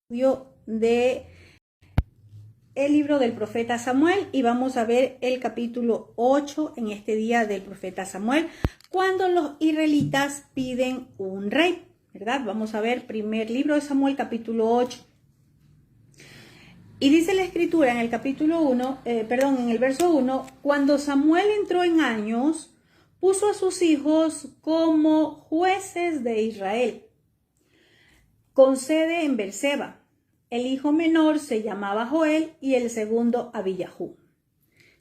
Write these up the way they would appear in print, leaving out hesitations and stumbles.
De el libro del profeta Samuel y vamos a ver el capítulo 8 en este día del profeta Samuel, cuando los israelitas piden un rey, ¿verdad? Vamos a ver primer libro de Samuel, capítulo 8. Y dice la escritura en el capítulo 1, en el verso 1, cuando Samuel entró en años, puso a sus hijos como jueces de Israel, con sede en Berseba. El hijo menor se llamaba Joel y el segundo Abiyahú.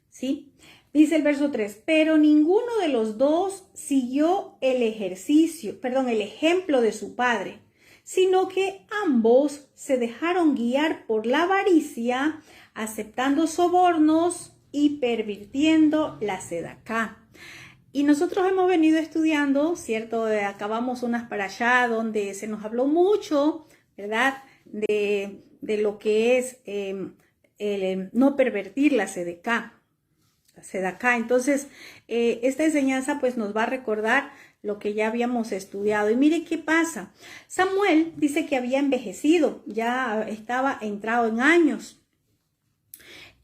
¿Sí? Dice el verso 3, pero ninguno de los dos siguió el ejemplo de su padre, sino que ambos se dejaron guiar por la avaricia, aceptando sobornos y pervirtiendo la sedacá. Y nosotros hemos venido estudiando, ¿cierto? Acabamos unas para allá donde se nos habló mucho, ¿verdad? De lo que es el no pervertir la sedacá. Entonces, esta enseñanza pues nos va a recordar lo que ya habíamos estudiado. Y mire qué pasa. Samuel dice que había envejecido, ya estaba entrado en años.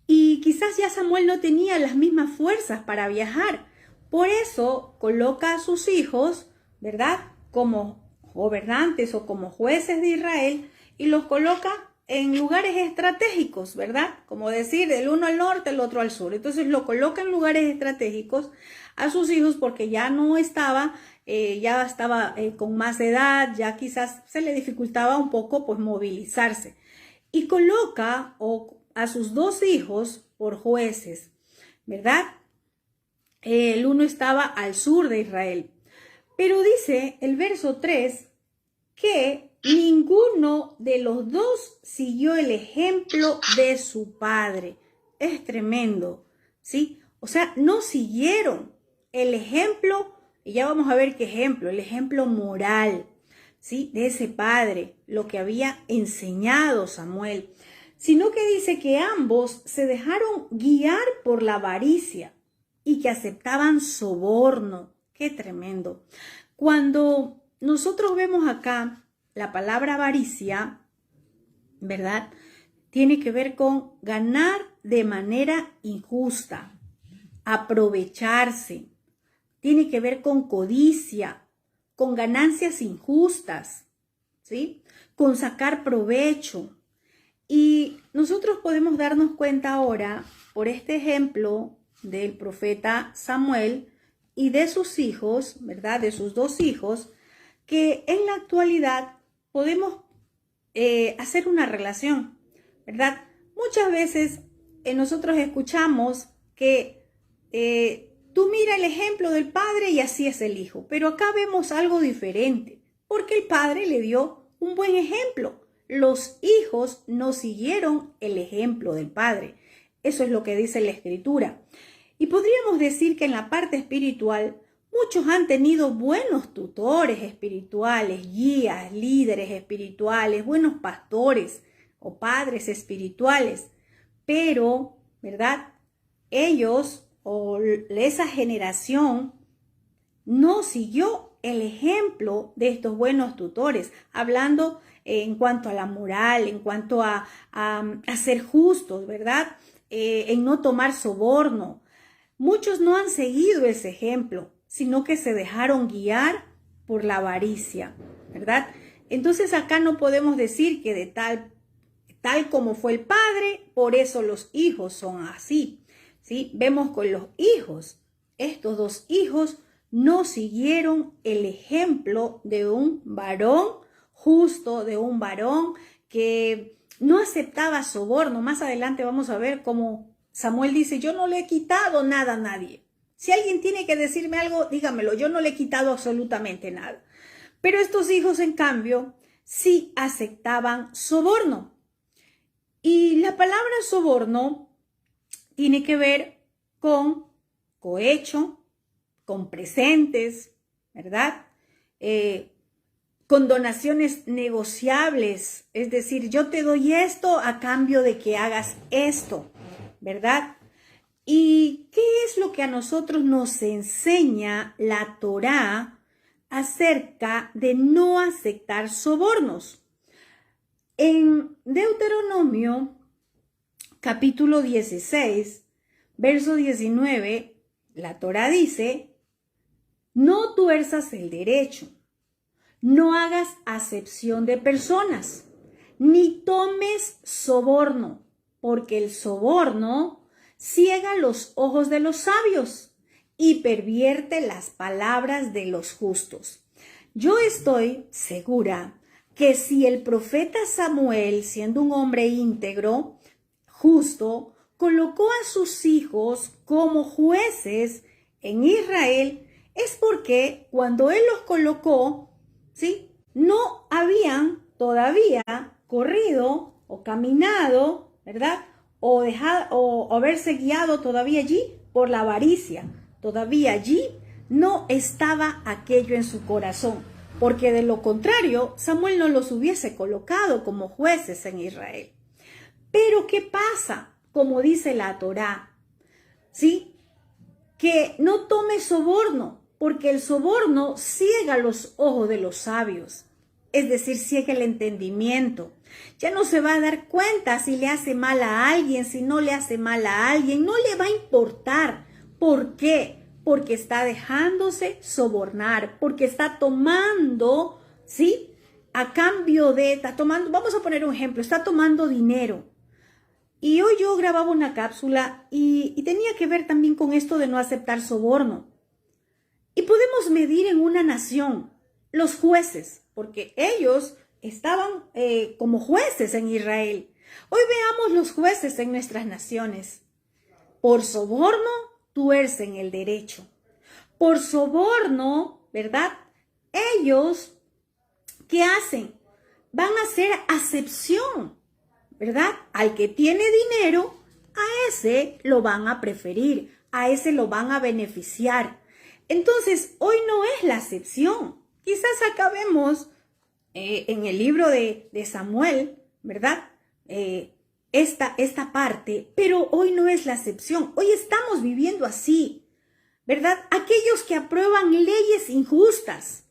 Y quizás ya Samuel no tenía las mismas fuerzas para viajar. Por eso coloca a sus hijos, ¿verdad?, como gobernantes o como jueces de Israel y los coloca en lugares estratégicos, ¿verdad? Como decir, el uno al norte, el otro al sur. Entonces lo coloca en lugares estratégicos a sus hijos porque ya no estaba, con más edad, ya quizás se le dificultaba un poco pues movilizarse. Y coloca a sus dos hijos por jueces, ¿verdad? El uno estaba al sur de Israel. Pero dice el verso 3 que ninguno de los dos siguió el ejemplo de su padre. Es tremendo, ¿sí? O sea, no siguieron el ejemplo, y ya vamos a ver qué ejemplo, el ejemplo moral, ¿sí?, de ese padre, lo que había enseñado Samuel, sino que dice que ambos se dejaron guiar por la avaricia y que aceptaban soborno. ¡Qué tremendo! Cuando nosotros vemos acá la palabra avaricia, ¿verdad?, tiene que ver con ganar de manera injusta, aprovecharse. Tiene que ver con codicia, con ganancias injustas, ¿sí?, con sacar provecho. Y nosotros podemos darnos cuenta ahora, por este ejemplo del profeta Samuel y de sus hijos, ¿verdad?, de sus dos hijos, que en la actualidad podemos hacer una relación, ¿verdad? Muchas veces nosotros escuchamos que tú mira el ejemplo del padre y así es el hijo, pero acá vemos algo diferente, porque el padre le dio un buen ejemplo. Los hijos no siguieron el ejemplo del padre. Eso es lo que dice la escritura. Y podríamos decir que en la parte espiritual, muchos han tenido buenos tutores espirituales, guías, líderes espirituales, buenos pastores o padres espirituales. Pero, ¿verdad?, ellos o esa generación no siguió el ejemplo de estos buenos tutores, hablando en cuanto a la moral, en cuanto a ser justos, ¿verdad?, en no tomar soborno. Muchos no han seguido ese ejemplo, sino que se dejaron guiar por la avaricia, ¿verdad? Entonces acá no podemos decir que de tal como fue el padre, por eso los hijos son así, ¿sí? Vemos con los hijos, estos dos hijos no siguieron el ejemplo de un varón justo, de un varón que no aceptaba soborno. Más adelante vamos a ver cómo Samuel dice, yo no le he quitado nada a nadie. Si alguien tiene que decirme algo, dígamelo, yo no le he quitado absolutamente nada. Pero estos hijos, en cambio, sí aceptaban soborno. Y la palabra soborno tiene que ver con cohecho, con presentes, ¿verdad?, con donaciones negociables, es decir, yo te doy esto a cambio de que hagas esto, ¿verdad? ¿Y qué es lo que a nosotros nos enseña la Torá acerca de no aceptar sobornos? En Deuteronomio, capítulo 16, verso 19, la Torá dice: no tuerzas el derecho, no hagas acepción de personas, ni tomes soborno, porque el soborno ciega los ojos de los sabios y pervierte las palabras de los justos. Yo estoy segura que si el profeta Samuel, siendo un hombre íntegro, justo, colocó a sus hijos como jueces en Israel, es porque cuando él los colocó, ¿sí?, no habían todavía corrido o caminado, ¿verdad?, o haberse guiado todavía allí por la avaricia. Todavía allí no estaba aquello en su corazón, porque de lo contrario Samuel no los hubiese colocado como jueces en Israel. Pero ¿qué pasa? Como dice la Torá, ¿sí?, que no tome soborno, porque el soborno ciega los ojos de los sabios, es decir, ciega el entendimiento. Ya no se va a dar cuenta si le hace mal a alguien, si no le hace mal a alguien, no le va a importar. ¿Por qué? Porque está dejándose sobornar, porque está tomando, ¿sí?, a cambio de, está tomando, vamos a poner un ejemplo, está tomando dinero. Y hoy yo grababa una cápsula y tenía que ver también con esto de no aceptar soborno. Y podemos medir en una nación los jueces, porque ellos estaban como jueces en Israel. Hoy veamos los jueces en nuestras naciones. Por soborno tuercen el derecho. Por soborno, ¿verdad?, ellos, ¿qué hacen? Van a hacer acepción, ¿verdad? Al que tiene dinero, a ese lo van a preferir, a ese lo van a beneficiar. Entonces, hoy no es la acepción. Quizás acabemos en el libro de Samuel, ¿verdad?, esta parte, pero hoy no es la acepción. Hoy estamos viviendo así, ¿verdad? Aquellos que aprueban leyes injustas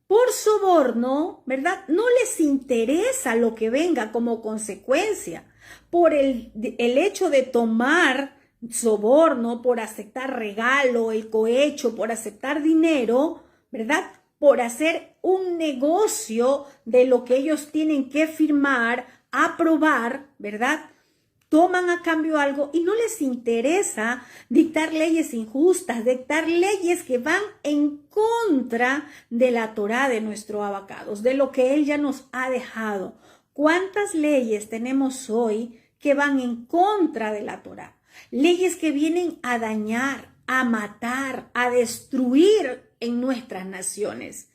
por soborno, ¿verdad?, no les interesa lo que venga como consecuencia por el hecho de tomar soborno, por aceptar regalo, el cohecho, por aceptar dinero, ¿verdad?, por hacer un negocio de lo que ellos tienen que firmar, aprobar, ¿verdad? Toman a cambio algo y no les interesa dictar leyes injustas, dictar leyes que van en contra de la Torá de nuestro Abacados, de lo que Él ya nos ha dejado. ¿Cuántas leyes tenemos hoy que van en contra de la Torá? Leyes que vienen a dañar, a matar, a destruir en nuestras naciones.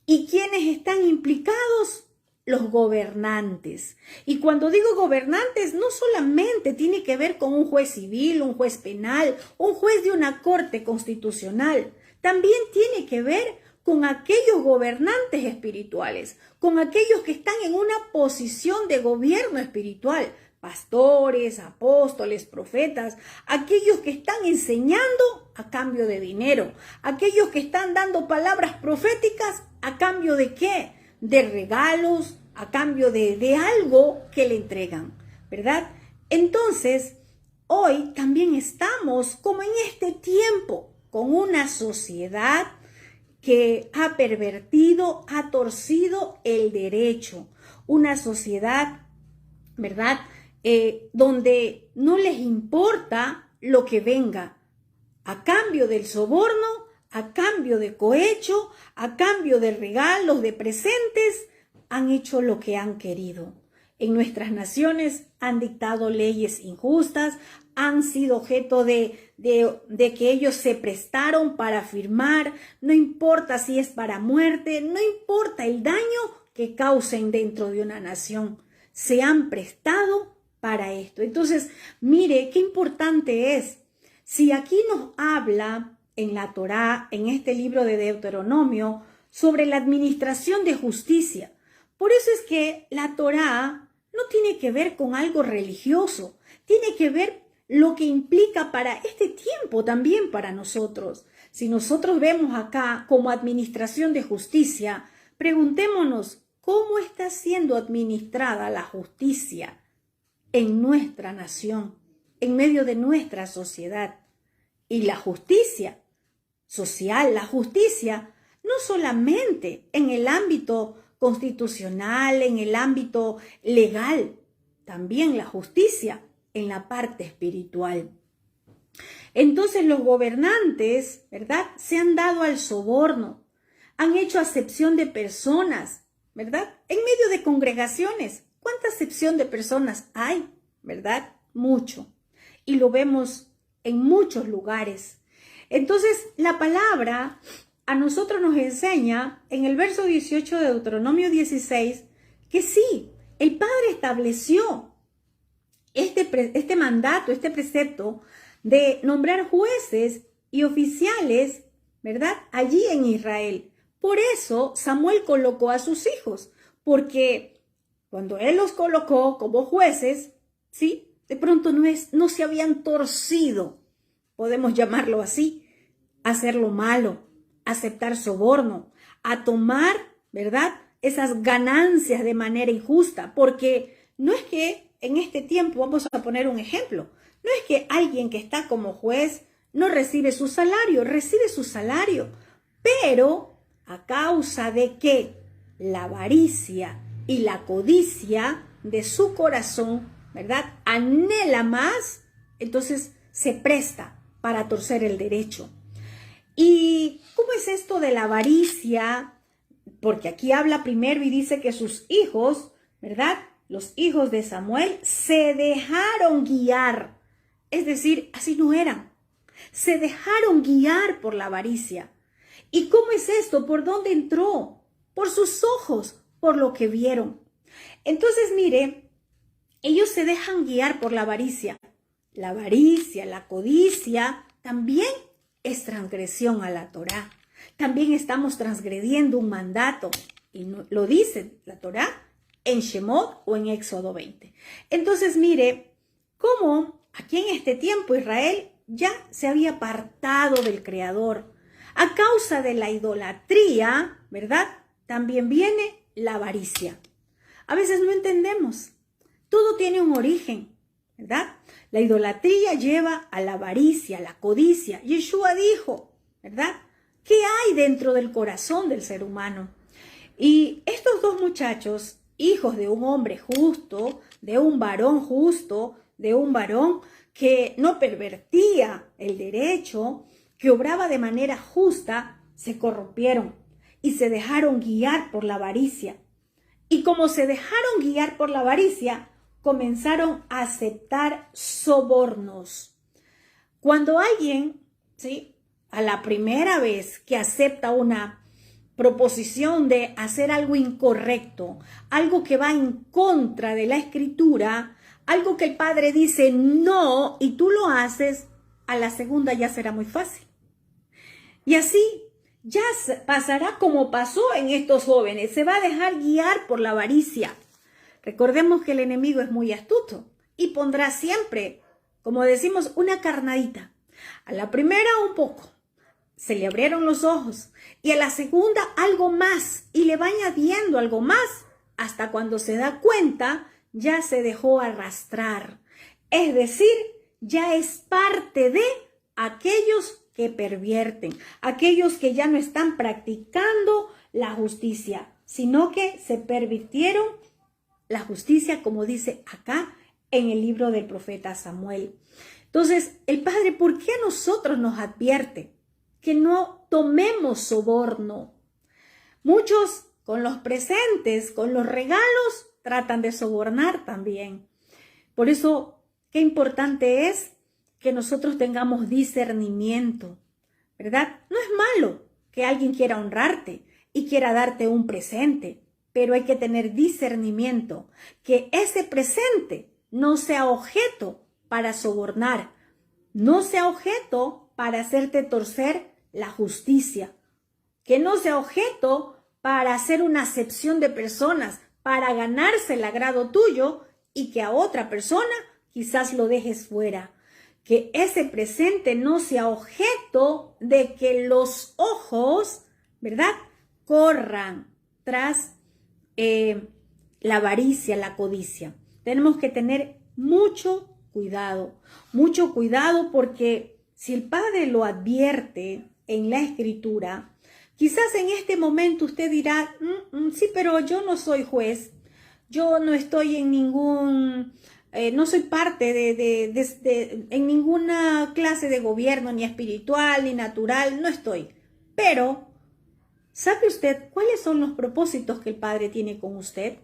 ¿Y quiénes están implicados? Los gobernantes. Y cuando digo gobernantes, no solamente tiene que ver con un juez civil, un juez penal, un juez de una corte constitucional. También tiene que ver con aquellos gobernantes espirituales, con aquellos que están en una posición de gobierno espiritual, pastores, apóstoles, profetas, aquellos que están enseñando a cambio de dinero, aquellos que están dando palabras proféticas a cambio de ¿qué? De regalos, a cambio de algo que le entregan, ¿verdad? Entonces, hoy también estamos como en este tiempo, con una sociedad que ha pervertido, ha torcido el derecho, una sociedad, ¿verdad?, donde no les importa lo que venga a cambio del soborno, a cambio de cohecho, a cambio de regalos, de presentes, han hecho lo que han querido. En nuestras naciones han dictado leyes injustas, han sido objeto de que ellos se prestaron para firmar, no importa si es para muerte, no importa el daño que causen dentro de una nación, se han prestado para esto. Entonces, mire qué importante es. Si aquí nos habla en la Torá, en este libro de Deuteronomio, sobre la administración de justicia. Por eso es que la Torá no tiene que ver con algo religioso, tiene que ver lo que implica para este tiempo también para nosotros. Si nosotros vemos acá como administración de justicia, preguntémonos, cómo está siendo administrada la justicia en nuestra nación, en medio de nuestra sociedad. Y la justicia social, la justicia, no solamente en el ámbito constitucional, en el ámbito legal, también la justicia en la parte espiritual. Entonces los gobernantes, ¿verdad?, se han dado al soborno, han hecho acepción de personas, ¿verdad?, en medio de congregaciones. ¿Cuánta acepción de personas hay? ¿Verdad? Mucho. Y lo vemos en muchos lugares. Entonces, la palabra a nosotros nos enseña en el verso 18 de Deuteronomio 16 que sí, el Padre estableció este mandato, este precepto de nombrar jueces y oficiales, ¿verdad?, allí en Israel. Por eso Samuel colocó a sus hijos, porque cuando él los colocó como jueces, ¿sí?, de pronto no se habían torcido, podemos llamarlo así, a hacer lo malo, a aceptar soborno, a tomar, ¿verdad?, esas ganancias de manera injusta, porque no es que en este tiempo, vamos a poner un ejemplo, no es que alguien que está como juez no recibe su salario, recibe su salario, pero a causa de que la avaricia y la codicia de su corazón, ¿verdad?, anhela más, entonces se presta para torcer el derecho. ¿Y cómo es esto de la avaricia? Porque aquí habla primero y dice que sus hijos, ¿verdad?, los hijos de Samuel se dejaron guiar. Es decir, así no eran. Se dejaron guiar por la avaricia. ¿Y cómo es esto? ¿Por dónde entró? Por sus ojos, por lo que vieron. Entonces, mire, ellos se dejan guiar por la avaricia. La avaricia, la codicia, también es transgresión a la Torá. También estamos transgrediendo un mandato. Y lo dice la Torá en Shemot o en Éxodo 20. Entonces, mire, cómo aquí en este tiempo Israel ya se había apartado del Creador. A causa de la idolatría, ¿verdad?, también viene la avaricia. A veces no entendemos. Todo tiene un origen, ¿verdad? La idolatría lleva a la avaricia, a la codicia. Yeshua dijo, ¿verdad?, ¿qué hay dentro del corazón del ser humano? Y estos dos muchachos, hijos de un hombre justo, de un varón justo, de un varón que no pervertía el derecho, que obraba de manera justa, se corrompieron y se dejaron guiar por la avaricia. Y como se dejaron guiar por la avaricia, comenzaron a aceptar sobornos. Cuando alguien, ¿sí?, a la primera vez que acepta una proposición de hacer algo incorrecto, algo que va en contra de la Escritura, algo que el Padre dice no y tú lo haces, a la segunda ya será muy fácil. Y así ya pasará como pasó en estos jóvenes, se va a dejar guiar por la avaricia. Recordemos que el enemigo es muy astuto y pondrá siempre, como decimos, una carnadita. A la primera un poco, se le abrieron los ojos, y a la segunda algo más, y le va añadiendo algo más, hasta cuando se da cuenta, ya se dejó arrastrar. Es decir, ya es parte de aquellos que pervierten, aquellos que ya no están practicando la justicia, sino que se pervirtieron la justicia, como dice acá en el libro del profeta Samuel. Entonces, el Padre, ¿por qué a nosotros nos advierte que no tomemos soborno? Muchos con los presentes, con los regalos, tratan de sobornar también. Por eso, qué importante es que nosotros tengamos discernimiento, ¿verdad? No es malo que alguien quiera honrarte y quiera darte un presente, pero hay que tener discernimiento, que ese presente no sea objeto para sobornar, no sea objeto para hacerte torcer la justicia, que no sea objeto para hacer una acepción de personas, para ganarse el agrado tuyo y que a otra persona quizás lo dejes fuera. Que ese presente no sea objeto de que los ojos, ¿verdad?, corran tras la avaricia, la codicia. Tenemos que tener mucho cuidado porque si el Padre lo advierte en la Escritura, quizás en este momento usted dirá, sí, pero yo no soy juez, yo no estoy en ningún, no soy parte en ninguna clase de gobierno, ni espiritual, ni natural, no estoy. Pero, ¿sabe usted cuáles son los propósitos que el Padre tiene con usted?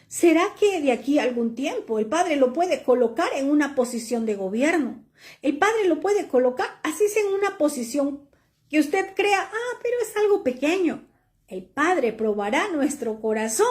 ¿Será que de aquí a algún tiempo el Padre lo puede colocar en una posición de gobierno? El Padre lo puede colocar, así sea en una posición que usted crea, pero es algo pequeño. El Padre probará nuestro corazón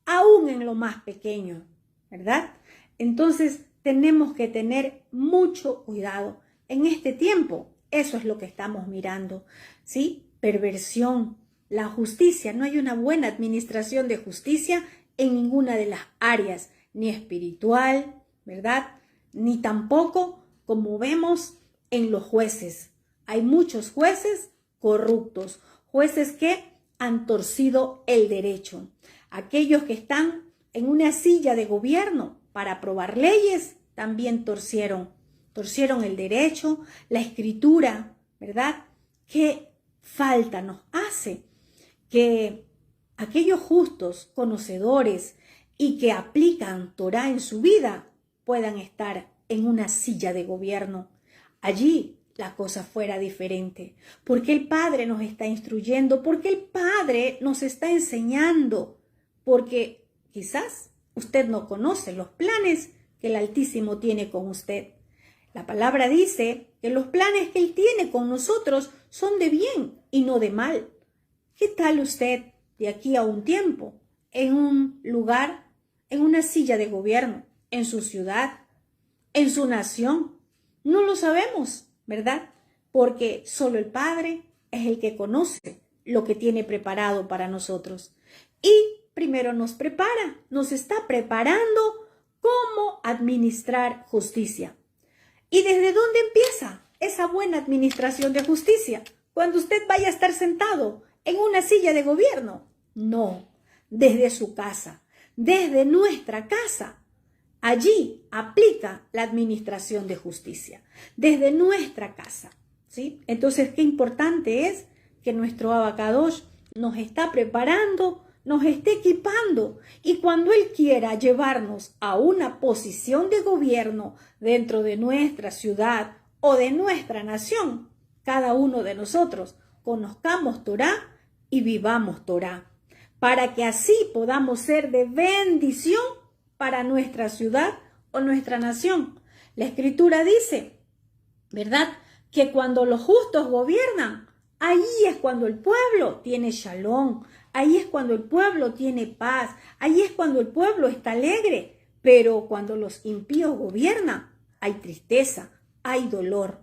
aún en lo más pequeño, ¿verdad? Entonces tenemos que tener mucho cuidado. En este tiempo, eso es lo que estamos mirando, ¿sí? Perversión, la justicia. No hay una buena administración de justicia en ninguna de las áreas, ni espiritual, ¿verdad? Ni tampoco como vemos en los jueces. Hay muchos jueces corruptos, jueces que han torcido el derecho. Aquellos que están en una silla de gobierno para aprobar leyes también torcieron el derecho, la escritura, ¿verdad? ¿Qué falta nos hace? Que aquellos justos, conocedores y que aplican Torá en su vida puedan estar en una silla de gobierno. Allí la cosa fuera diferente, porque el Padre nos está instruyendo, porque el Padre nos está enseñando, porque quizás usted no conoce los planes que el Altísimo tiene con usted. La palabra dice que los planes que Él tiene con nosotros son de bien y no de mal. ¿Qué tal usted de aquí a un tiempo en un lugar, en una silla de gobierno, en su ciudad, en su nación? No lo sabemos, ¿verdad? Porque solo el Padre es el que conoce lo que tiene preparado para nosotros. Y primero nos está preparando cómo administrar justicia. ¿Y desde dónde empieza esa buena administración de justicia? Cuando usted vaya a estar sentado en una silla de gobierno. No, desde su casa, desde nuestra casa. Allí aplica la administración de justicia, desde nuestra casa, ¿sí? Entonces, qué importante es que nuestro Abacadosh nos está preparando, nos esté equipando, y cuando Él quiera llevarnos a una posición de gobierno dentro de nuestra ciudad o de nuestra nación, cada uno de nosotros conozcamos Torá y vivamos Torá, para que así podamos ser de bendición para nuestra ciudad o nuestra nación. La Escritura dice, ¿verdad?, que cuando los justos gobiernan, ahí es cuando el pueblo tiene shalom, ahí es cuando el pueblo tiene paz, ahí es cuando el pueblo está alegre. Pero cuando los impíos gobiernan, hay tristeza, hay dolor.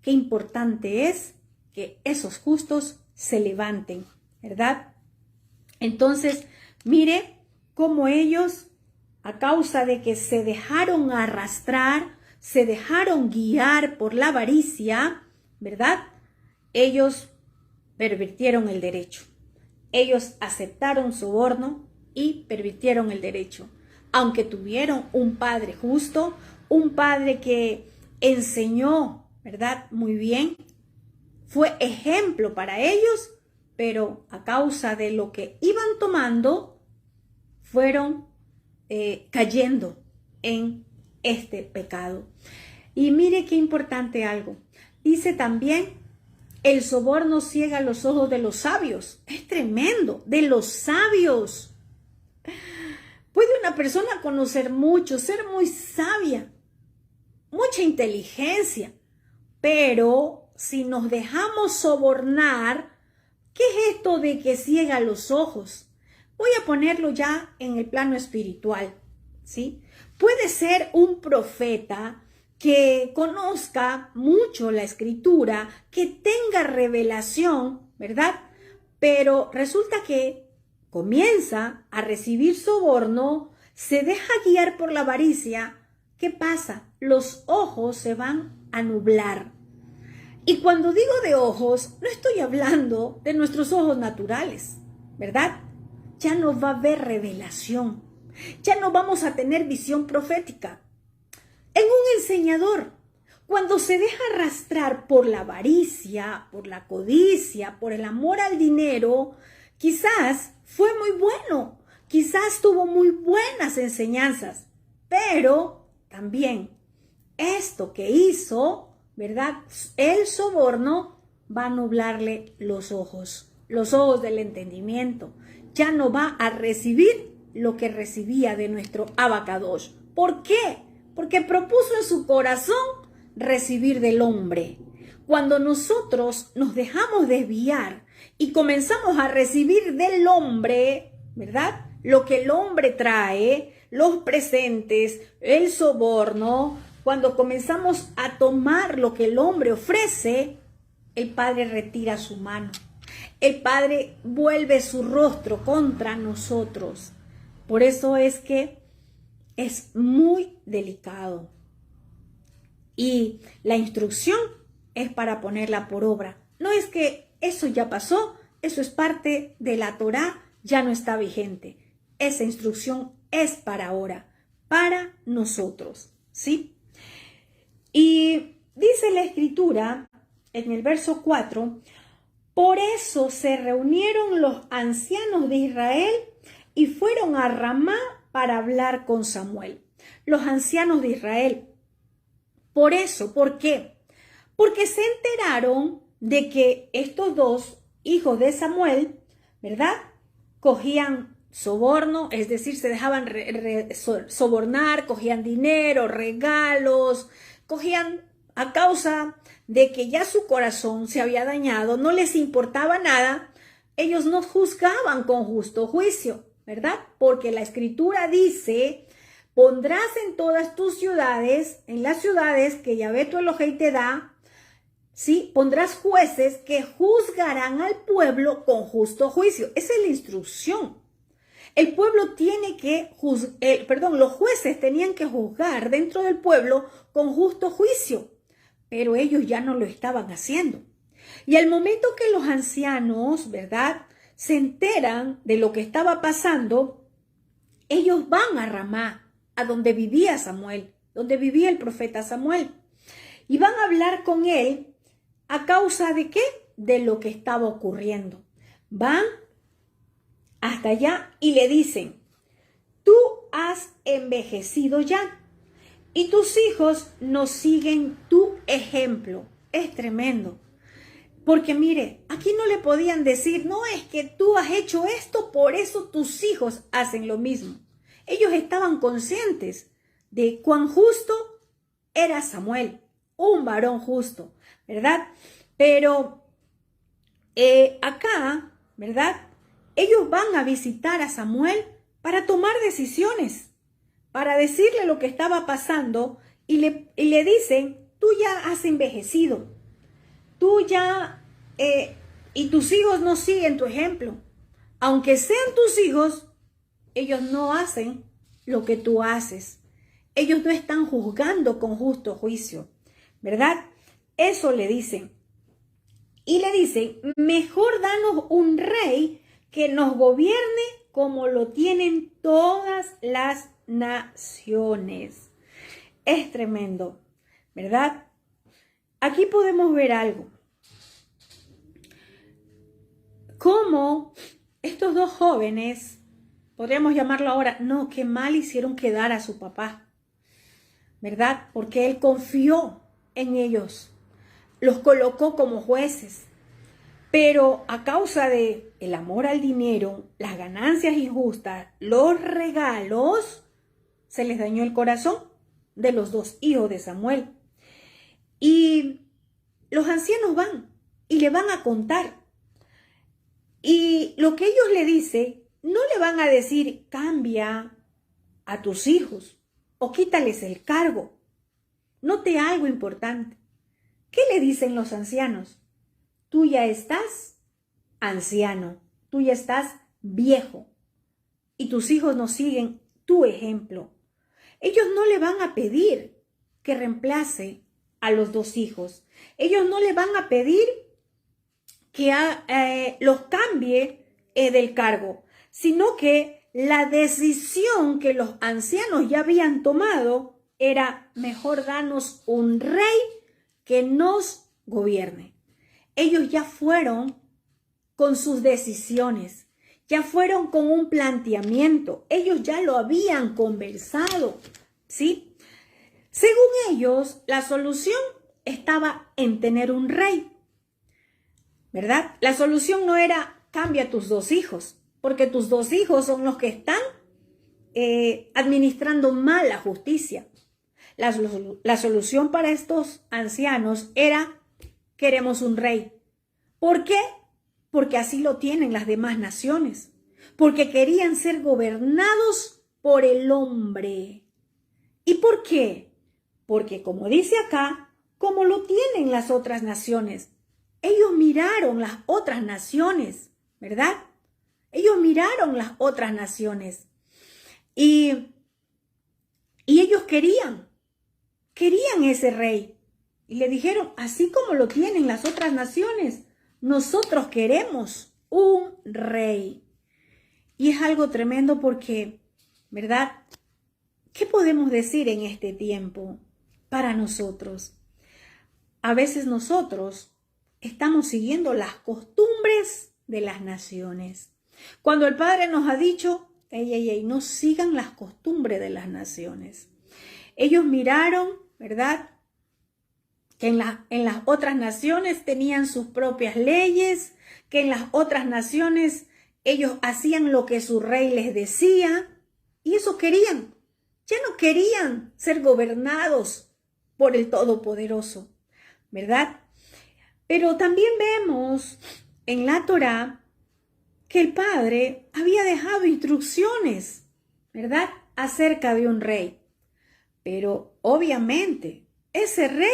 Qué importante es que esos justos se levanten, ¿verdad? Entonces, mire cómo ellos, a causa de que se dejaron arrastrar, se dejaron guiar por la avaricia, ¿verdad? Ellos pervirtieron el derecho. Ellos aceptaron soborno y pervirtieron el derecho. Aunque tuvieron un padre justo, un padre que enseñó, ¿verdad?, muy bien, fue ejemplo para ellos, pero a causa de lo que iban tomando, fueron cayendo en este pecado. Y mire qué importante algo. Dice también, el soborno ciega los ojos de los sabios. Es tremendo, de los sabios. Puede una persona conocer mucho, ser muy sabia, mucha inteligencia, pero si nos dejamos sobornar, ¿qué es esto de que ciega los ojos? Voy a ponerlo ya en el plano espiritual, ¿sí? Puede ser un profeta que conozca mucho la Escritura, que tenga revelación, ¿verdad? Pero resulta que comienza a recibir soborno, se deja guiar por la avaricia. ¿Qué pasa? Los ojos se van a nublar. Y cuando digo de ojos, no estoy hablando de nuestros ojos naturales, ¿verdad? ya no va a haber revelación, ya no vamos a tener visión profética. En un enseñador, cuando se deja arrastrar por la avaricia, por la codicia, por el amor al dinero, quizás fue muy bueno, quizás tuvo muy buenas enseñanzas, pero también esto que hizo, ¿verdad? El soborno va a nublarle los ojos del entendimiento. Ya no va a recibir lo que recibía de nuestro Abacadosh. ¿Por qué? Porque propuso en su corazón recibir del hombre. Cuando nosotros nos dejamos desviar y comenzamos a recibir del hombre, ¿verdad? Lo que el hombre trae, los presentes, el soborno, cuando comenzamos a tomar lo que el hombre ofrece, el Padre retira su mano. El Padre vuelve su rostro contra nosotros. Por eso es que es muy delicado. Y la instrucción es para ponerla por obra. No es que eso ya pasó, eso es parte de la Torá, ya no está vigente. Esa instrucción es para ahora, para nosotros, ¿sí? Y dice la Escritura en el verso 4, por eso se reunieron los ancianos de Israel y fueron a Ramá para hablar con Samuel. Los ancianos de Israel. Por eso, ¿por qué? Porque se enteraron de que estos dos hijos de Samuel, ¿verdad? Cogían soborno, es decir, se dejaban sobornar, cogían dinero, regalos, cogían a causa de que ya su corazón se había dañado, no les importaba nada, ellos no juzgaban con justo juicio, ¿verdad? Porque la Escritura dice, pondrás en todas tus ciudades, en las ciudades que Yahvé tu Elohei te da, ¿sí? Pondrás jueces que juzgarán al pueblo con justo juicio. Esa es la instrucción. El pueblo tiene que los jueces tenían que juzgar dentro del pueblo con justo juicio, pero ellos ya no lo estaban haciendo. Y al momento que los ancianos, ¿verdad?, se enteran de lo que estaba pasando, ellos van a Ramá, a donde vivía Samuel, donde vivía el profeta Samuel, y van a hablar con él a causa de ¿qué? De lo que estaba ocurriendo. Van hasta allá y le dicen, tú has envejecido ya y tus hijos no siguen tu ejemplo. Es tremendo. Porque mire, aquí no le podían decir, no, es que tú has hecho esto, por eso tus hijos hacen lo mismo. Ellos estaban conscientes de cuán justo era Samuel, un varón justo, ¿verdad? Pero acá, ¿verdad? Ellos van a visitar a Samuel para tomar decisiones, para decirle lo que estaba pasando y le dicen, tú ya has envejecido, tú ya, y tus hijos no siguen tu ejemplo. Aunque sean tus hijos, ellos no hacen lo que tú haces. Ellos no están juzgando con justo juicio, ¿verdad? Eso le dicen. Y le dicen, mejor danos un rey que nos gobierne como lo tienen todas las naciones. Es tremendo, ¿verdad? Aquí podemos ver algo. Cómo estos dos jóvenes, podríamos llamarlo ahora, no, qué mal hicieron quedar a su papá, ¿verdad? Porque él confió en ellos, los colocó como jueces. Pero a causa de el amor al dinero, las ganancias injustas, los regalos, se les dañó el corazón de los dos hijos de Samuel. Y los ancianos van y le van a contar. Y lo que ellos le dicen, no le van a decir, cambia a tus hijos o quítales el cargo. Note algo importante. ¿Qué le dicen los ancianos? Tú ya estás anciano, tú ya estás viejo y tus hijos no siguen tu ejemplo. Ellos no le van a pedir que reemplace a los dos hijos. Ellos no le van a pedir que los cambie del cargo, sino que la decisión que los ancianos ya habían tomado era: mejor danos un rey que nos gobierne. Ellos ya fueron con sus decisiones, ya fueron con un planteamiento, ellos ya lo habían conversado, ¿sí? Según ellos, la solución estaba en tener un rey, ¿verdad? La solución no era: cambia tus 2 hijos, porque tus 2 hijos son los que están administrando mal la justicia. La solución para estos ancianos era: queremos un rey. ¿Por qué? Porque así lo tienen las demás naciones. Porque querían ser gobernados por el hombre. ¿Y por qué? Porque, como dice acá, como lo tienen las otras naciones. Ellos miraron las otras naciones, ¿verdad? Ellos miraron las otras naciones. Y ellos querían ese rey. Y le dijeron: así como lo tienen las otras naciones, nosotros queremos un rey. Y es algo tremendo porque, ¿verdad? ¿Qué podemos decir en este tiempo para nosotros? A veces nosotros estamos siguiendo las costumbres de las naciones. Cuando el Padre nos ha dicho: no sigan las costumbres de las naciones. Ellos miraron, ¿verdad?, que en las otras naciones tenían sus propias leyes, que en las otras naciones ellos hacían lo que su rey les decía, y eso querían. Ya no querían ser gobernados por el Todopoderoso, ¿verdad? Pero también vemos en la Torá que el Padre había dejado instrucciones, ¿verdad?, acerca de un rey. Pero obviamente ese rey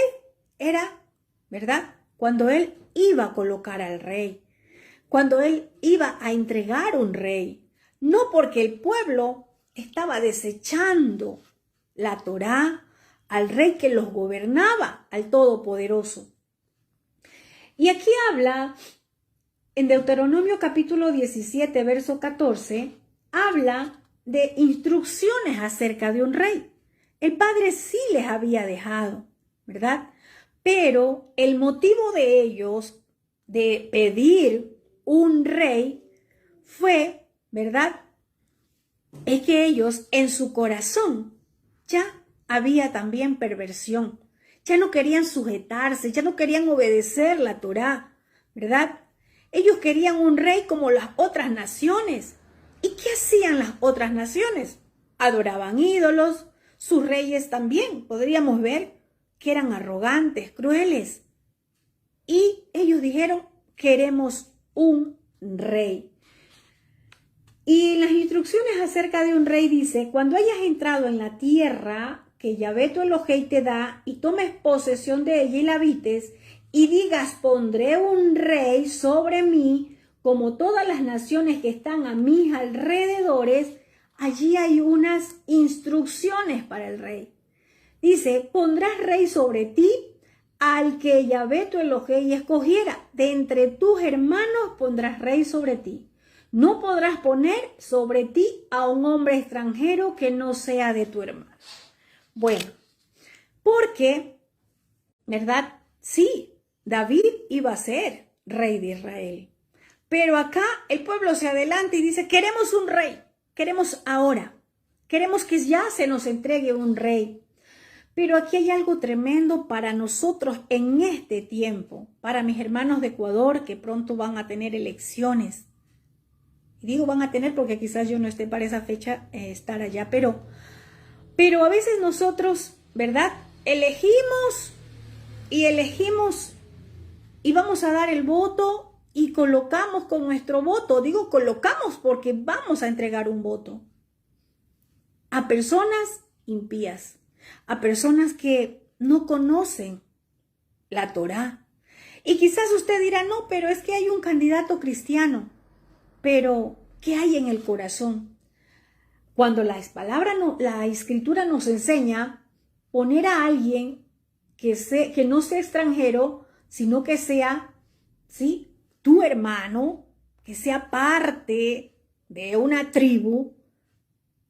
era, ¿verdad?, cuando él iba a colocar al rey, cuando él iba a entregar un rey, no porque el pueblo estaba desechando la Torá, al rey que los gobernaba, al Todopoderoso. Y aquí habla, en Deuteronomio capítulo 17, verso 14, habla de instrucciones acerca de un rey. El Padre sí les había dejado, ¿verdad? Pero el motivo de ellos de pedir un rey fue, ¿verdad?, es que ellos en su corazón ya había también perversión. Ya no querían sujetarse, ya no querían obedecer la Torá, ¿verdad? Ellos querían un rey como las otras naciones. ¿Y qué hacían las otras naciones? Adoraban ídolos. Sus reyes también podríamos ver que eran arrogantes, crueles. Y ellos dijeron: queremos un rey. Y en las instrucciones acerca de un rey dice: cuando hayas entrado en la tierra que Yahvé tu Elohei te da, y tomes posesión de ella y la habites, y digas: pondré un rey sobre mí, como todas las naciones que están a mis alrededores, allí hay unas instrucciones para el rey. Dice: pondrás rey sobre ti al que Yahvé tu Elohei escogiera. De entre tus hermanos pondrás rey sobre ti. No podrás poner sobre ti a un hombre extranjero que no sea de tu hermano. Bueno, porque, ¿verdad? Sí, David iba a ser rey de Israel. Pero acá el pueblo se adelanta y dice: queremos un rey, queremos ahora, queremos que ya se nos entregue un rey. Pero aquí hay algo tremendo para nosotros en este tiempo, para mis hermanos de Ecuador que pronto van a tener elecciones. Y digo van a tener porque quizás yo no esté para esa fecha estar allá, pero a veces nosotros, ¿verdad?, elegimos y vamos a dar el voto y colocamos con nuestro voto, digo colocamos porque vamos a entregar un voto a personas impías, a personas que no conocen la Torá. Y quizás usted dirá: no, pero es que hay un candidato cristiano. Pero, ¿qué hay en el corazón? Cuando la escritura nos enseña poner a alguien que no sea extranjero, sino que sea, ¿sí?, tu hermano, que sea parte de una tribu,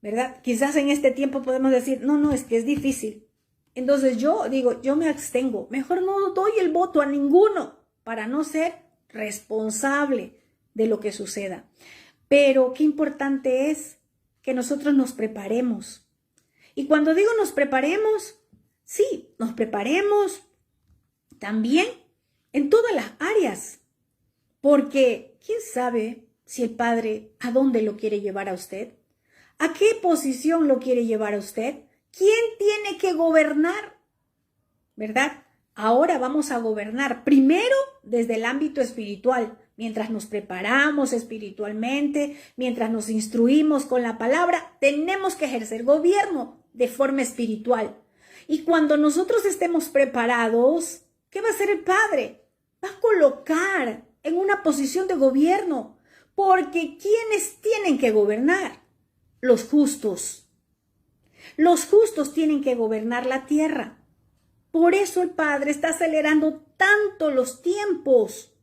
¿verdad? Quizás en este tiempo podemos decir, no, es que es difícil. Entonces yo digo, yo me abstengo. Mejor no doy el voto a ninguno para no ser responsable de lo que suceda. Pero qué importante es que nosotros nos preparemos. Y cuando digo nos preparemos, sí, nos preparemos también en todas las áreas. Porque quién sabe si el Padre a dónde lo quiere llevar a usted. ¿A qué posición lo quiere llevar a usted? ¿Quién tiene que gobernar? ¿Verdad? Ahora vamos a gobernar primero desde el ámbito espiritual, mientras nos preparamos espiritualmente, mientras nos instruimos con la palabra, tenemos que ejercer gobierno de forma espiritual. Y cuando nosotros estemos preparados, ¿qué va a hacer el Padre? Va a colocar en una posición de gobierno, porque ¿quiénes tienen que gobernar? Los justos. Los justos tienen que gobernar la tierra. Por eso el Padre está acelerando tanto los tiempos,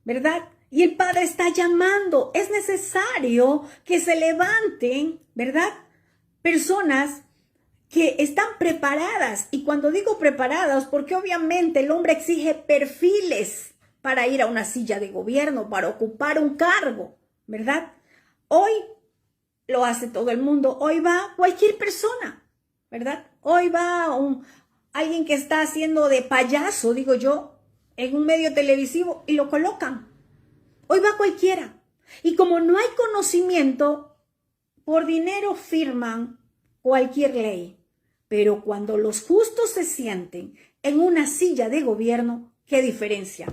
¿verdad? Y el Padre está llamando. Es necesario que se levanten, ¿verdad? Personas que están preparadas. Y cuando digo preparadas, porque obviamente el hombre exige perfiles para ir a una silla de gobierno, para ocupar un cargo, ¿verdad? Hoy lo hace todo el mundo. Hoy va cualquier persona, ¿verdad? Hoy va alguien que está haciendo de payaso, digo yo, en un medio televisivo y lo colocan. Hoy va cualquiera. Y como no hay conocimiento, por dinero firman cualquier ley. Pero cuando los justos se sienten en una silla de gobierno, ¿qué diferencia?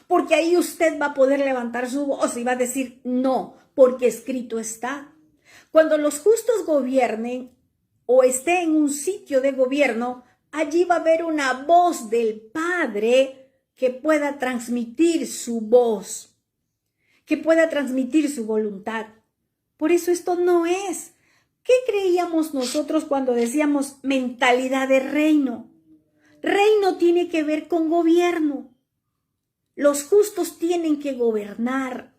Porque ahí usted va a poder levantar su voz y va a decir no, porque escrito está. Cuando los justos gobiernen o estén en un sitio de gobierno, allí va a haber una voz del Padre que pueda transmitir su voz, que pueda transmitir su voluntad. Por eso esto no es. ¿Qué creíamos nosotros cuando decíamos mentalidad de reino? Reino tiene que ver con gobierno. Los justos tienen que gobernar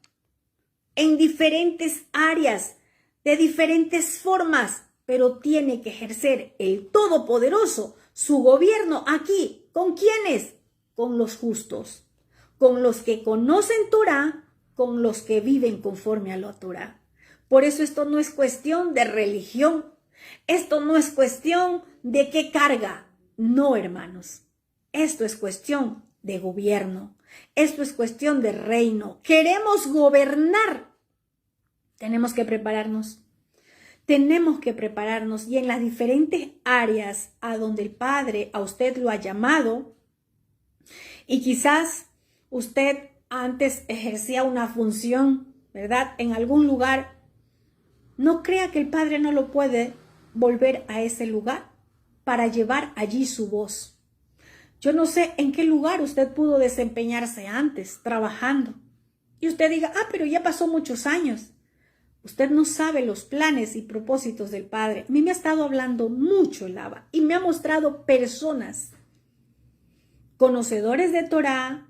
en diferentes áreas, de diferentes formas, pero tiene que ejercer el Todopoderoso su gobierno aquí. ¿Con quiénes? Con los justos, con los que conocen Torá, con los que viven conforme a la Torá. Por eso esto no es cuestión de religión, esto no es cuestión de qué carga. No, hermanos, esto es cuestión de gobierno, esto es cuestión de reino. Queremos gobernar, tenemos que prepararnos. Tenemos que prepararnos y en las diferentes áreas a donde el Padre a usted lo ha llamado, y quizás usted antes ejercía una función, ¿verdad? En algún lugar, no crea que el Padre no lo puede volver a ese lugar para llevar allí su voz. Yo no sé en qué lugar usted pudo desempeñarse antes, trabajando. Y usted diga, pero ya pasó muchos años. Usted no sabe los planes y propósitos del Padre. A mí me ha estado hablando mucho el Abba y me ha mostrado personas, conocedores de Torá,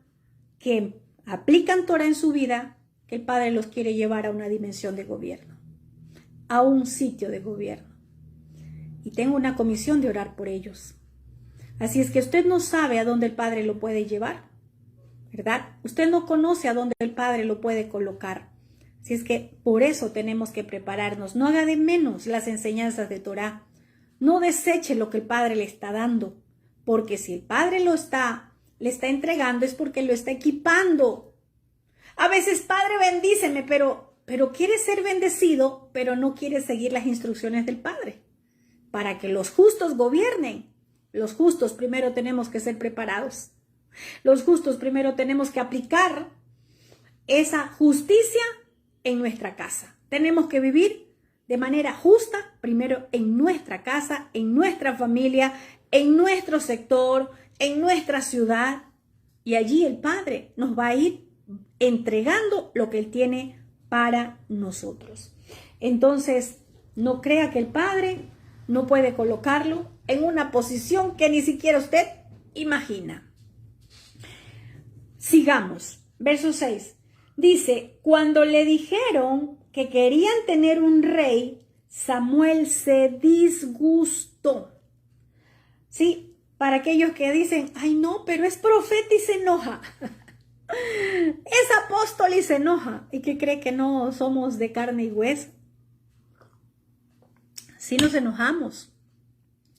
que aplican Torá en su vida, que el Padre los quiere llevar a una dimensión de gobierno, a un sitio de gobierno. Y tengo una comisión de orar por ellos. Así es que usted no sabe a dónde el Padre lo puede llevar, ¿verdad? Usted no conoce a dónde el Padre lo puede colocar. Así es que por eso tenemos que prepararnos. No haga de menos las enseñanzas de Torá. No deseche lo que el Padre le está dando. Porque si el Padre le está entregando es porque lo está equipando. A veces, Padre, bendíceme, pero quiere ser bendecido, pero no quiere seguir las instrucciones del Padre. Para que los justos gobiernen, los justos primero tenemos que ser preparados. Los justos primero tenemos que aplicar esa justicia en nuestra casa. Tenemos que vivir de manera justa, primero en nuestra casa, en nuestra familia, en nuestro sector, en nuestra ciudad. Y allí el Padre nos va a ir entregando lo que Él tiene para nosotros. Entonces, no crea que el Padre no puede colocarlo en una posición que ni siquiera usted imagina. Sigamos. Verso 6. Dice, cuando le dijeron que querían tener un rey, Samuel se disgustó. Sí, para aquellos que dicen, ay no, pero es profeta y se enoja. Es apóstol y se enoja. ¿Y qué cree que no somos de carne y hueso? Sí nos enojamos.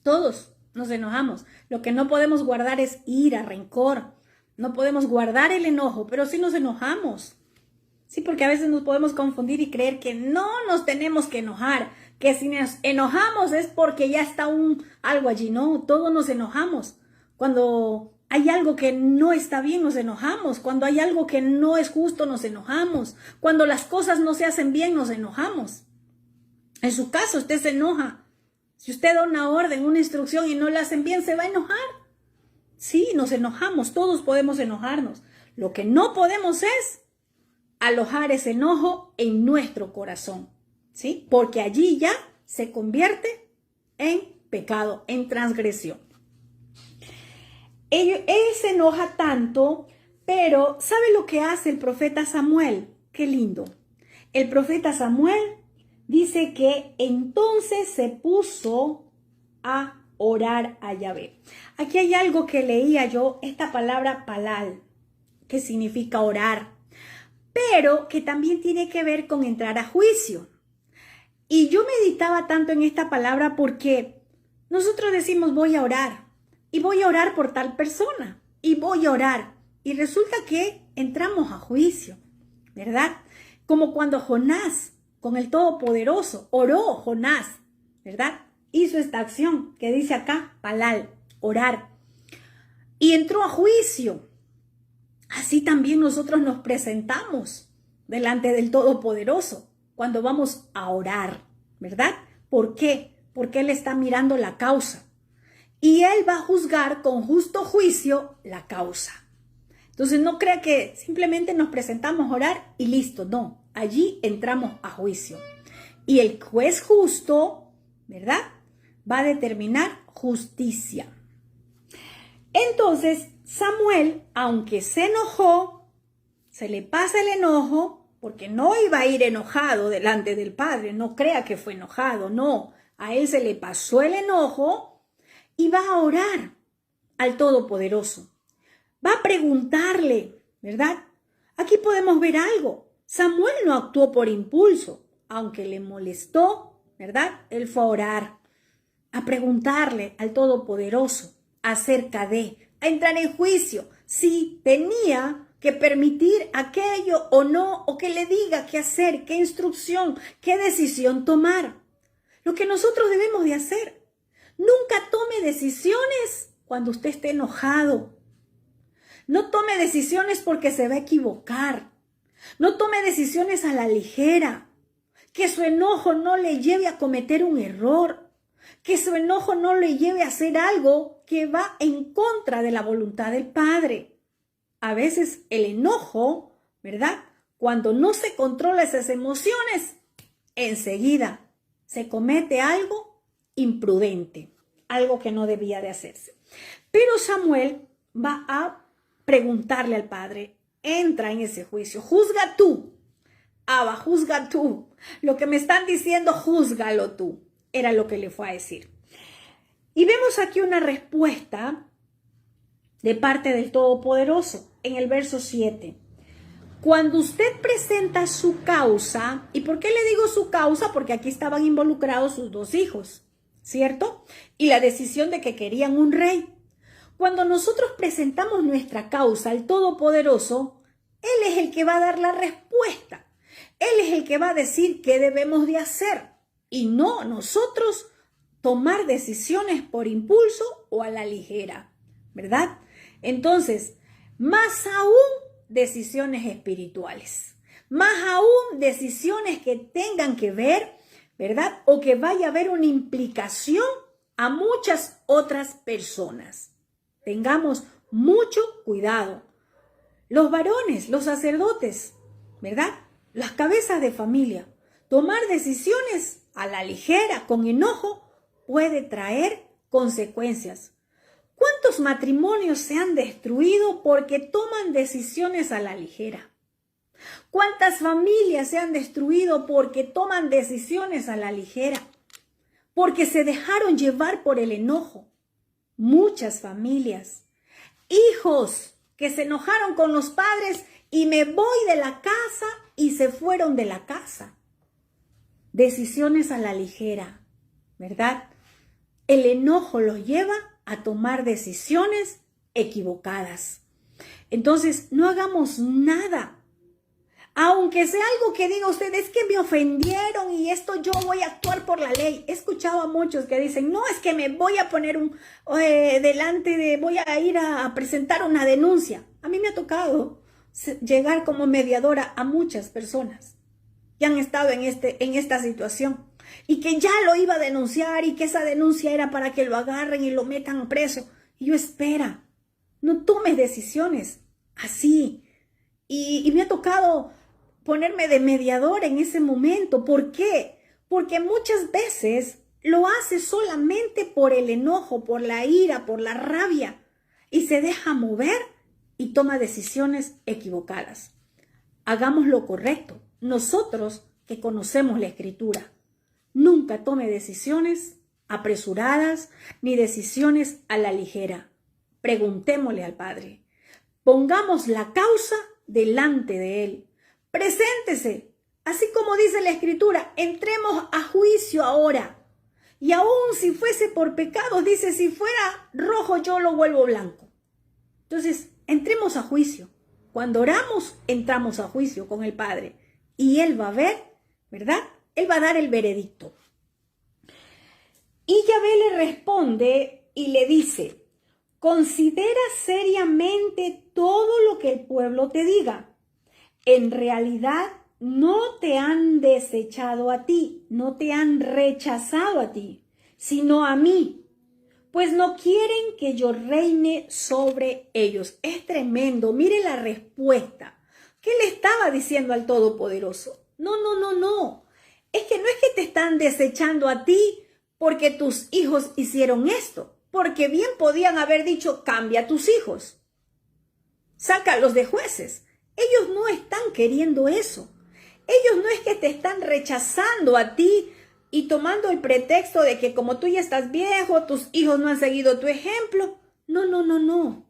Todos nos enojamos. Lo que no podemos guardar es ira, rencor. No podemos guardar el enojo, pero sí nos enojamos. Sí, porque a veces nos podemos confundir y creer que no nos tenemos que enojar, que si nos enojamos es porque ya está algo allí. No, todos nos enojamos. Cuando hay algo que no está bien, nos enojamos. Cuando hay algo que no es justo, nos enojamos. Cuando las cosas no se hacen bien, nos enojamos. En su caso, usted se enoja. Si usted da una orden, una instrucción y no la hacen bien, se va a enojar. Sí, nos enojamos, todos podemos enojarnos. Lo que no podemos es alojar ese enojo en nuestro corazón, ¿sí? Porque allí ya se convierte en pecado, en transgresión. Él se enoja tanto, pero ¿sabe lo que hace el profeta Samuel? Qué lindo. El profeta Samuel dice que entonces se puso a orar a Yahvé. Aquí hay algo que leía yo, esta palabra palal, que significa orar, pero que también tiene que ver con entrar a juicio. Y yo meditaba tanto en esta palabra porque nosotros decimos voy a orar, y voy a orar por tal persona, y voy a orar, y resulta que entramos a juicio, ¿verdad? Como cuando Jonás, con el Todopoderoso, oró Jonás, ¿verdad? Hizo esta acción que dice acá, palal, orar, y entró a juicio. Así también nosotros nos presentamos delante del Todopoderoso cuando vamos a orar, ¿verdad? ¿Por qué? Porque Él está mirando la causa y Él va a juzgar con justo juicio la causa. Entonces no crea que simplemente nos presentamos a orar y listo, no. Allí entramos a juicio. Y el juez justo, ¿verdad?, va a determinar justicia. Entonces Samuel, aunque se enojó, se le pasa el enojo, porque no iba a ir enojado delante del Padre, no crea que fue enojado, no. A él se le pasó el enojo y va a orar al Todopoderoso. Va a preguntarle, ¿verdad? Aquí podemos ver algo. Samuel no actuó por impulso, aunque le molestó, ¿verdad? Él fue a orar, a preguntarle al Todopoderoso acerca a entrar en juicio, si tenía que permitir aquello o no, o que le diga qué hacer, qué instrucción, qué decisión tomar. Lo que nosotros debemos de hacer, nunca tome decisiones cuando usted esté enojado. No tome decisiones porque se va a equivocar. No tome decisiones a la ligera. Que su enojo no le lleve a cometer un error. Que su enojo no le lleve a hacer algo que va en contra de la voluntad del Padre. A veces el enojo, ¿verdad?, cuando no se controla esas emociones, enseguida se comete algo imprudente, algo que no debía de hacerse. Pero Samuel va a preguntarle al Padre, entra en ese juicio, juzga tú, Abba, juzga tú. Lo que me están diciendo, júzgalo tú. Era lo que le fue a decir. Y vemos aquí una respuesta de parte del Todopoderoso en el verso 7. Cuando usted presenta su causa, ¿y por qué le digo su causa? Porque aquí estaban involucrados sus dos hijos, ¿cierto? Y la decisión de que querían un rey. Cuando nosotros presentamos nuestra causa al Todopoderoso, Él es el que va a dar la respuesta. Él es el que va a decir qué debemos de hacer. Y no nosotros tomar decisiones por impulso o a la ligera, ¿verdad? Entonces, más aún decisiones espirituales, más aún decisiones que tengan que ver, ¿verdad? O que vaya a haber una implicación a muchas otras personas. Tengamos mucho cuidado. Los varones, los sacerdotes, ¿verdad? Las cabezas de familia, tomar decisiones a la ligera, con enojo, puede traer consecuencias. ¿Cuántos matrimonios se han destruido porque toman decisiones a la ligera? ¿Cuántas familias se han destruido porque toman decisiones a la ligera? Porque se dejaron llevar por el enojo. Muchas familias. Hijos que se enojaron con los padres y me voy de la casa y se fueron de la casa. Decisiones a la ligera, ¿verdad? El enojo los lleva a tomar decisiones equivocadas. Entonces, no hagamos nada. Aunque sea algo que diga usted, es que me ofendieron y esto yo voy a actuar por la ley. He escuchado a muchos que dicen, no, es que me voy a poner voy a ir a presentar una denuncia. A mí me ha tocado llegar como mediadora a muchas personas que han estado en esta situación y que ya lo iba a denunciar y que esa denuncia era para que lo agarren y lo metan preso. Y yo, espera, no tomes decisiones así. Y me ha tocado ponerme de mediador en ese momento. ¿Por qué? Porque muchas veces lo hace solamente por el enojo, por la ira, por la rabia y se deja mover y toma decisiones equivocadas. Hagamos lo correcto. Nosotros que conocemos la Escritura, nunca tome decisiones apresuradas ni decisiones a la ligera. Preguntémosle al Padre. Pongamos la causa delante de Él. Preséntese, así como dice la Escritura, entremos a juicio ahora. Y aún si fuese por pecados, dice, si fuera rojo yo lo vuelvo blanco. Entonces, entremos a juicio. Cuando oramos, entramos a juicio con el Padre. Y Él va a ver, ¿verdad? Él va a dar el veredicto. Y Yahvé le responde y le dice, considera seriamente todo lo que el pueblo te diga. En realidad no te han desechado a ti, no te han rechazado a ti, sino a mí, pues no quieren que yo reine sobre ellos. Es tremendo, mire la respuesta. ¿Qué le estaba diciendo al Todopoderoso? No. Es que no es que te están desechando a ti porque tus hijos hicieron esto, porque bien podían haber dicho, cambia a tus hijos, sácalos de jueces. Ellos no están queriendo eso. Ellos no es que te están rechazando a ti y tomando el pretexto de que como tú ya estás viejo, tus hijos no han seguido tu ejemplo. No.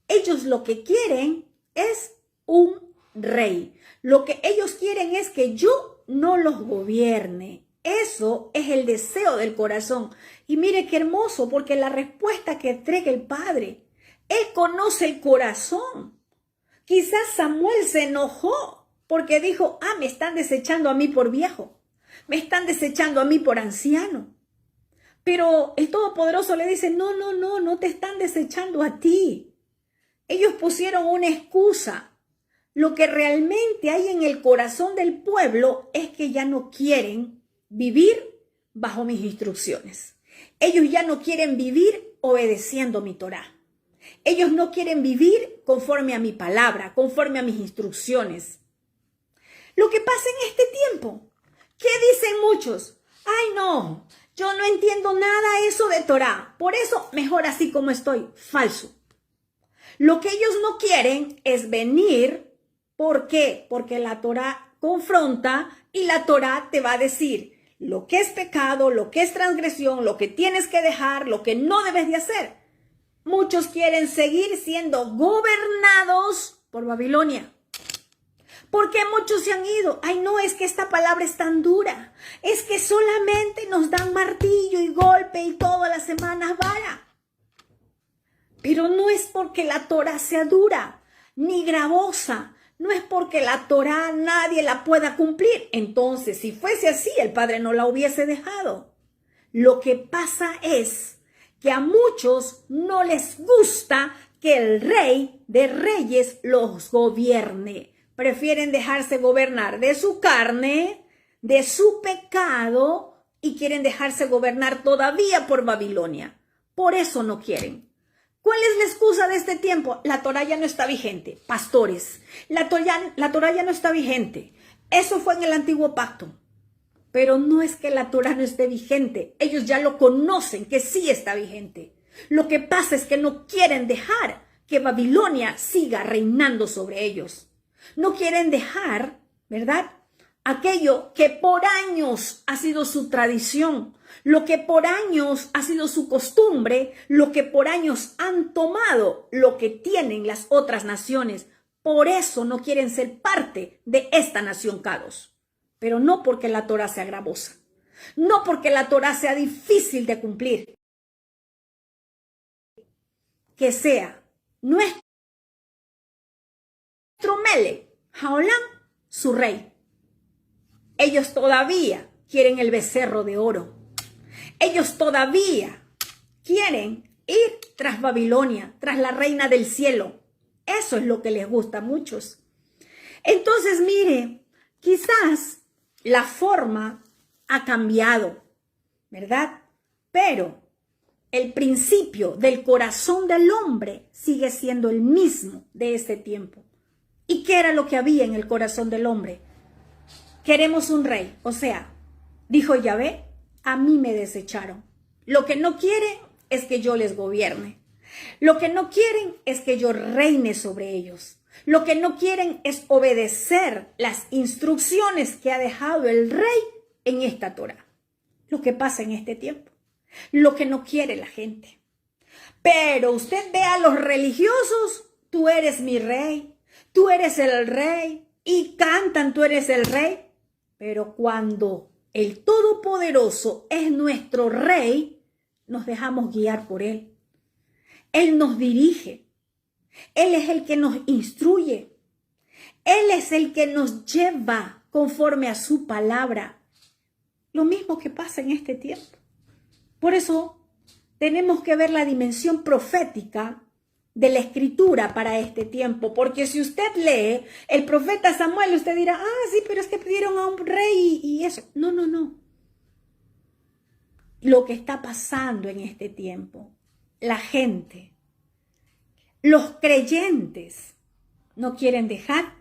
Ellos lo que quieren es un rey. Lo que ellos quieren es que yo no los gobierne. Eso es el deseo del corazón. Y mire qué hermoso, porque la respuesta que entrega el Padre, Él conoce el corazón. Quizás Samuel se enojó porque dijo, me están desechando a mí por viejo, me están desechando a mí por anciano. Pero el Todopoderoso le dice, no te están desechando a ti. Ellos pusieron una excusa. Lo que realmente hay en el corazón del pueblo es que ya no quieren vivir bajo mis instrucciones. Ellos ya no quieren vivir obedeciendo mi Torá. Ellos no quieren vivir conforme a mi palabra, conforme a mis instrucciones. Lo que pasa en este tiempo, ¿qué dicen muchos? Ay, no, yo no entiendo nada eso de Torá, por eso mejor así como estoy. Falso. Lo que ellos no quieren es venir. ¿Por qué? Porque la Torá confronta y la Torá te va a decir lo que es pecado, lo que es transgresión, lo que tienes que dejar, lo que no debes de hacer. Muchos quieren seguir siendo gobernados por Babilonia. ¿Por qué muchos se han ido? Ay, no, es que esta palabra es tan dura. Es que solamente nos dan martillo y golpe y todas las semanas vara. Pero no es porque la Torá sea dura ni gravosa. No es porque la Torá nadie la pueda cumplir. Entonces, si fuese así, el Padre no la hubiese dejado. Lo que pasa es que a muchos no les gusta que el Rey de Reyes los gobierne. Prefieren dejarse gobernar de su carne, de su pecado, y quieren dejarse gobernar todavía por Babilonia. Por eso no quieren. ¿Cuál es la excusa de este tiempo? La Torá ya no está vigente. Pastores, la Torá ya no está vigente. Eso fue en el antiguo pacto. Pero no es que la Torá no esté vigente. Ellos ya lo conocen, que sí está vigente. Lo que pasa es que no quieren dejar que Babilonia siga reinando sobre ellos. No quieren dejar, ¿verdad?, aquello que por años ha sido su tradición, lo que por años ha sido su costumbre, lo que por años han tomado, lo que tienen las otras naciones. Por eso no quieren ser parte de esta nación Kadosh. Pero no porque la Torá sea gravosa, no porque la Torá sea difícil de cumplir, que sea nuestro Melech Haolam, su rey. Ellos todavía quieren el becerro de oro. Ellos todavía quieren ir tras Babilonia, tras la reina del cielo. Eso es lo que les gusta a muchos. Entonces, mire, quizás la forma ha cambiado, ¿verdad? Pero el principio del corazón del hombre sigue siendo el mismo de ese tiempo. ¿Y qué era lo que había en el corazón del hombre? Queremos un rey, o sea, dijo Yahvé, a mí me desecharon. Lo que no quieren es que yo les gobierne. Lo que no quieren es que yo reine sobre ellos. Lo que no quieren es obedecer las instrucciones que ha dejado el rey en esta Torá. Lo que pasa en este tiempo. Lo que no quiere la gente. Pero usted ve a los religiosos, tú eres mi rey, tú eres el rey, y cantan, tú eres el rey. Pero cuando el Todopoderoso es nuestro rey, nos dejamos guiar por él. Él nos dirige. Él es el que nos instruye. Él es el que nos lleva conforme a su palabra. Lo mismo que pasa en este tiempo. Por eso tenemos que ver la dimensión profética de la escritura para este tiempo, porque si usted lee el profeta Samuel, usted dirá, sí, pero es que pidieron a un rey y eso. No. Lo que está pasando en este tiempo, la gente, los creyentes no quieren dejar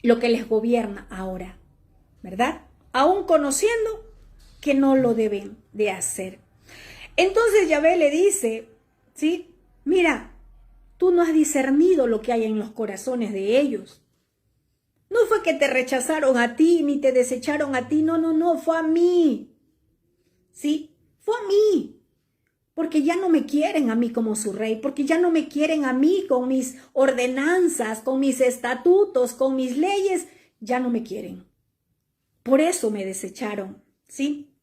lo que les gobierna ahora, ¿verdad? Aún conociendo que no lo deben de hacer. Entonces Yahvé le dice, ¿sí? Mira, tú no has discernido lo que hay en los corazones de ellos. No fue que te rechazaron a ti, ni te desecharon a ti. No, fue a mí. ¿Sí? Fue a mí. Porque ya no me quieren a mí como su rey, porque ya no me quieren a mí con mis ordenanzas, con mis estatutos, con mis leyes. Ya no me quieren. Por eso me desecharon, ¿sí?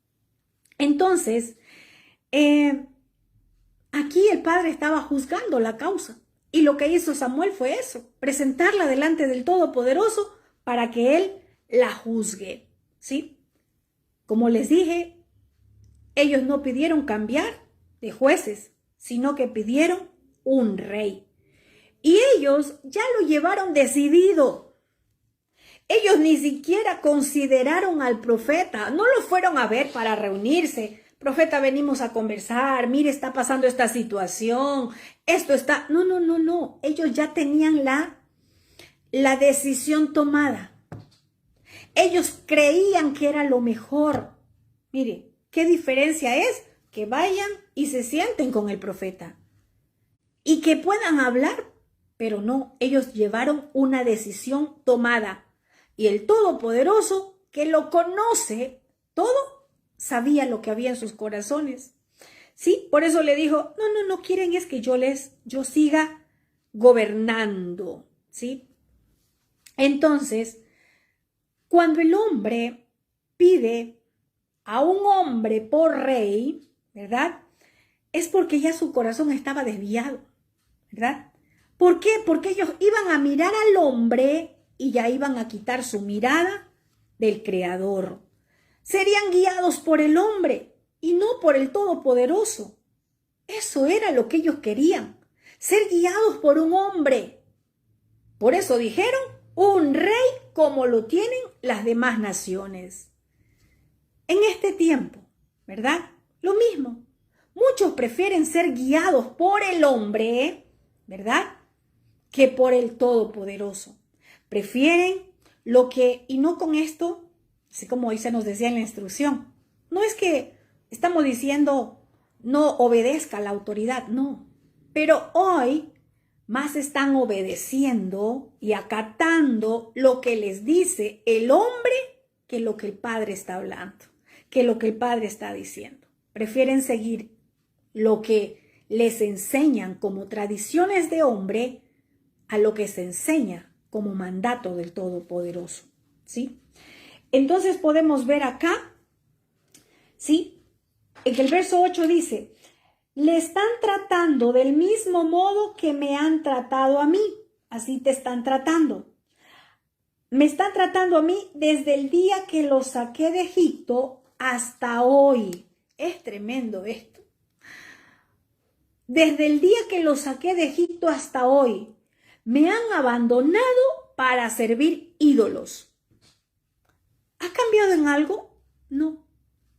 Entonces, aquí el padre estaba juzgando la causa. Y lo que hizo Samuel fue eso, presentarla delante del Todopoderoso para que él la juzgue, ¿sí? Como les dije, ellos no pidieron cambiar de jueces, sino que pidieron un rey. Y ellos ya lo llevaron decidido. Ellos ni siquiera consideraron al profeta, no lo fueron a ver para reunirse. Profeta, venimos a conversar, mire, está pasando esta situación, esto está... No. Ellos ya tenían la decisión tomada. Ellos creían que era lo mejor. Mire, ¿qué diferencia es? Que vayan y se sienten con el profeta y que puedan hablar, pero no, ellos llevaron una decisión tomada. Y el Todopoderoso, que lo conoce todo, sabía lo que había en sus corazones. Sí, por eso le dijo, no quieren es que yo siga gobernando, ¿sí? Entonces, cuando el hombre pide a un hombre por rey, ¿verdad? Es porque ya su corazón estaba desviado, ¿verdad? ¿Por qué? Porque ellos iban a mirar al hombre y ya iban a quitar su mirada del Creador. Serían guiados por el hombre y no por el Todopoderoso. Eso era lo que ellos querían, ser guiados por un hombre. Por eso dijeron, un rey como lo tienen las demás naciones. En este tiempo, ¿verdad? Lo mismo. Muchos prefieren ser guiados por el hombre, ¿verdad? Que por el Todopoderoso. Prefieren lo que, y no con esto, así como hoy se nos decía en la instrucción, no es que estamos diciendo no obedezca a la autoridad, no. Pero hoy más están obedeciendo y acatando lo que les dice el hombre que lo que el Padre está hablando, que lo que el Padre está diciendo. Prefieren seguir lo que les enseñan como tradiciones de hombre a lo que se enseña como mandato del Todopoderoso, ¿sí? Entonces podemos ver acá, ¿sí? En que el verso 8 dice, le están tratando del mismo modo que me han tratado a mí. Así te están tratando. Me están tratando a mí desde el día que los saqué de Egipto hasta hoy. Es tremendo esto. Desde el día que los saqué de Egipto hasta hoy, me han abandonado para servir ídolos. ¿Ha cambiado en algo? No.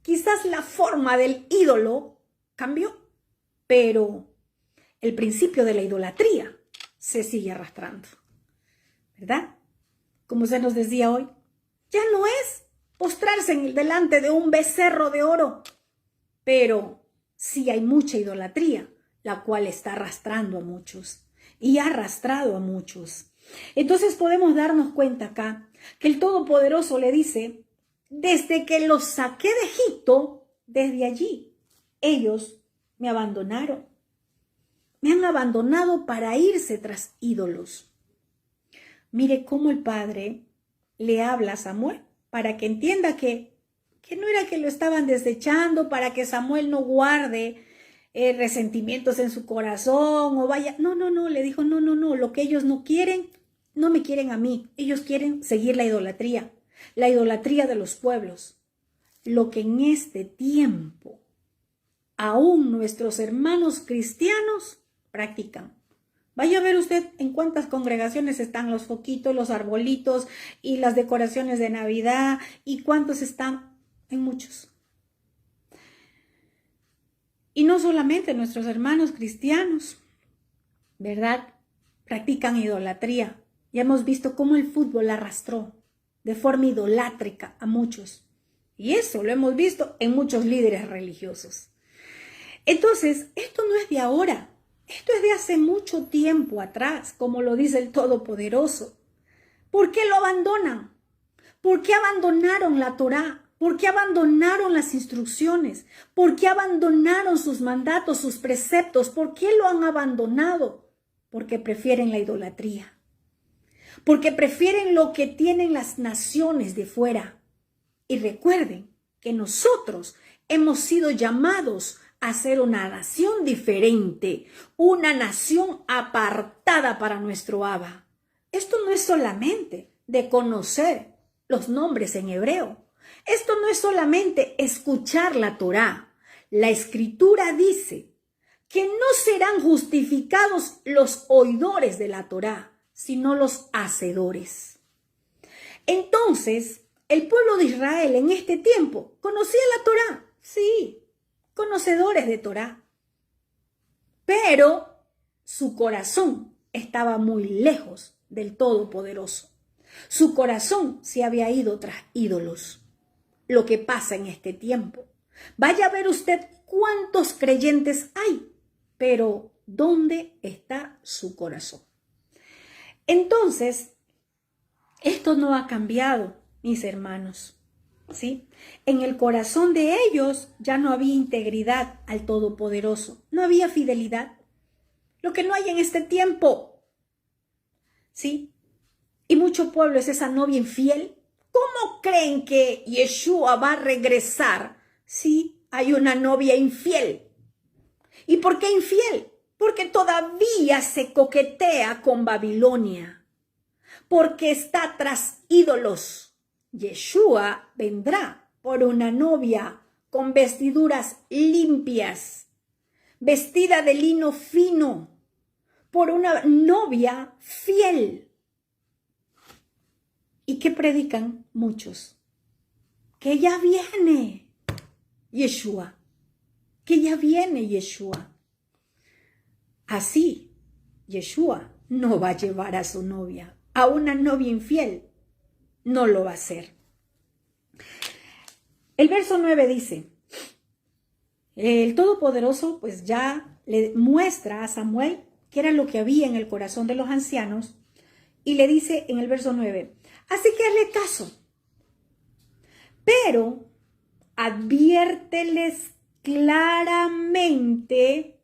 Quizás la forma del ídolo cambió, pero el principio de la idolatría se sigue arrastrando, ¿verdad? Como se nos decía hoy, ya no es postrarse delante de un becerro de oro, pero sí hay mucha idolatría, la cual está arrastrando a muchos y ha arrastrado a muchos. Entonces podemos darnos cuenta acá que el Todopoderoso le dice, desde que los saqué de Egipto, desde allí, ellos me abandonaron. Me han abandonado para irse tras ídolos. Mire cómo el Padre le habla a Samuel para que entienda que no era que lo estaban desechando, para que Samuel no guarde resentimientos en su corazón o vaya. No, le dijo, no, lo que ellos no quieren, no me quieren a mí. Ellos quieren seguir la idolatría de los pueblos. Lo que en este tiempo aún nuestros hermanos cristianos practican. Vaya a ver usted en cuántas congregaciones están los foquitos, los arbolitos y las decoraciones de Navidad y cuántos están en muchos. Y no solamente nuestros hermanos cristianos, ¿verdad? Practican idolatría. Ya hemos visto cómo el fútbol arrastró de forma idolátrica a muchos. Y eso lo hemos visto en muchos líderes religiosos. Entonces, esto no es de ahora. Esto es de hace mucho tiempo atrás, como lo dice el Todopoderoso. ¿Por qué lo abandonan? ¿Por qué abandonaron la Torá? ¿Por qué abandonaron las instrucciones? ¿Por qué abandonaron sus mandatos, sus preceptos? ¿Por qué lo han abandonado? Porque prefieren la idolatría. Porque prefieren lo que tienen las naciones de fuera. Y recuerden que nosotros hemos sido llamados a ser una nación diferente, una nación apartada para nuestro Abba. Esto no es solamente de conocer los nombres en hebreo. Esto no es solamente escuchar la Torá. La Escritura dice que no serán justificados los oidores de la Torá, sino los hacedores. Entonces, el pueblo de Israel en este tiempo conocía la Torá, sí, conocedores de Torá, pero su corazón estaba muy lejos del Todopoderoso. Su corazón se había ido tras ídolos. Lo que pasa en este tiempo. Vaya a ver usted cuántos creyentes hay, pero ¿dónde está su corazón? Entonces, esto no ha cambiado, mis hermanos, ¿sí? En el corazón de ellos ya no había integridad al Todopoderoso, no había fidelidad, lo que no hay en este tiempo, ¿sí? Y mucho pueblo es esa novia infiel. ¿Cómo creen que Yeshua va a regresar si hay una novia infiel? ¿Y por qué infiel? Porque todavía se coquetea con Babilonia, porque está tras ídolos. Yeshua vendrá por una novia con vestiduras limpias, vestida de lino fino, por una novia fiel. ¿Y qué predican muchos? Que ya viene Yeshua, que ya viene Yeshua. Así, Yeshua no va a llevar a su novia, a una novia infiel, no lo va a hacer. El verso 9 dice, el Todopoderoso pues ya le muestra a Samuel que era lo que había en el corazón de los ancianos, y le dice en el verso 9, así que hazle caso, pero adviérteles claramente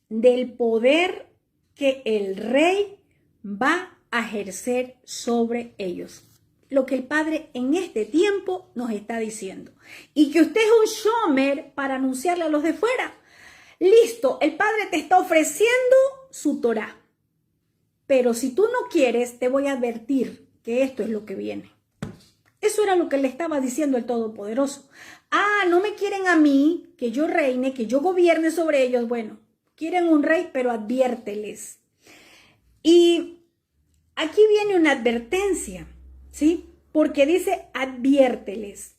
del poder que el rey va a ejercer sobre ellos. Lo que el Padre en este tiempo nos está diciendo. Y que usted es un shomer para anunciarle a los de fuera. Listo, el Padre te está ofreciendo su Torá. Pero si tú no quieres, te voy a advertir que esto es lo que viene. Eso era lo que le estaba diciendo el Todopoderoso. Ah, no me quieren a mí, que yo reine, que yo gobierne sobre ellos. Bueno, quieren un rey, pero adviérteles. Y aquí viene una advertencia, ¿sí? Porque dice adviérteles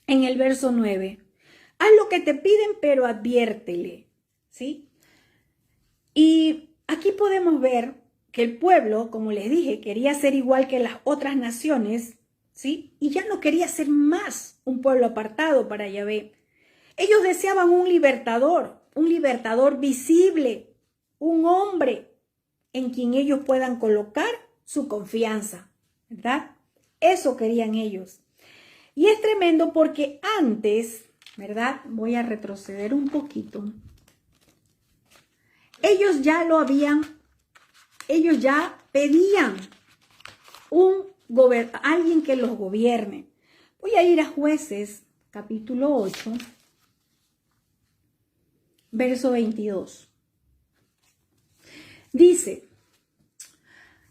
en el verso 9. Haz lo que te piden, pero adviértele, ¿sí? Y aquí podemos ver que el pueblo, como les dije, quería ser igual que las otras naciones, ¿sí? Y ya no quería ser más un pueblo apartado para Yahvé. Ellos deseaban un libertador visible, un hombre en quien ellos puedan colocar su confianza, ¿verdad? Eso querían ellos. Y es tremendo porque antes, ¿verdad? Voy a retroceder un poquito. Ellos ya pedían alguien que los gobierne. Voy a ir a Jueces, capítulo 8, verso 22. Dice,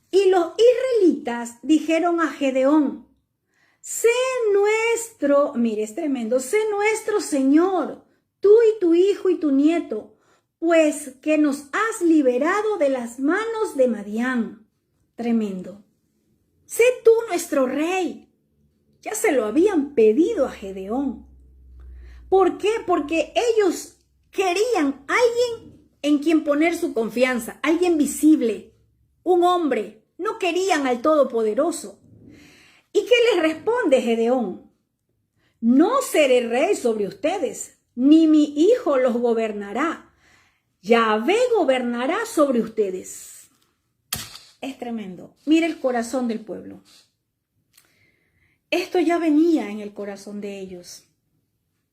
y los israelitas dijeron a Gedeón, sé nuestro, mire, es tremendo, sé nuestro Señor, tú y tu hijo y tu nieto, pues que nos has liberado de las manos de Madián. Tremendo. Sé tú nuestro rey. Ya se lo habían pedido a Gedeón. ¿Por qué? Porque ellos querían alguien en quien poner su confianza, alguien visible, un hombre. No querían al Todopoderoso. ¿Y qué les responde Gedeón? No seré rey sobre ustedes, ni mi hijo los gobernará. Yahvé gobernará sobre ustedes. Es tremendo. Mira el corazón del pueblo. Esto ya venía en el corazón de ellos.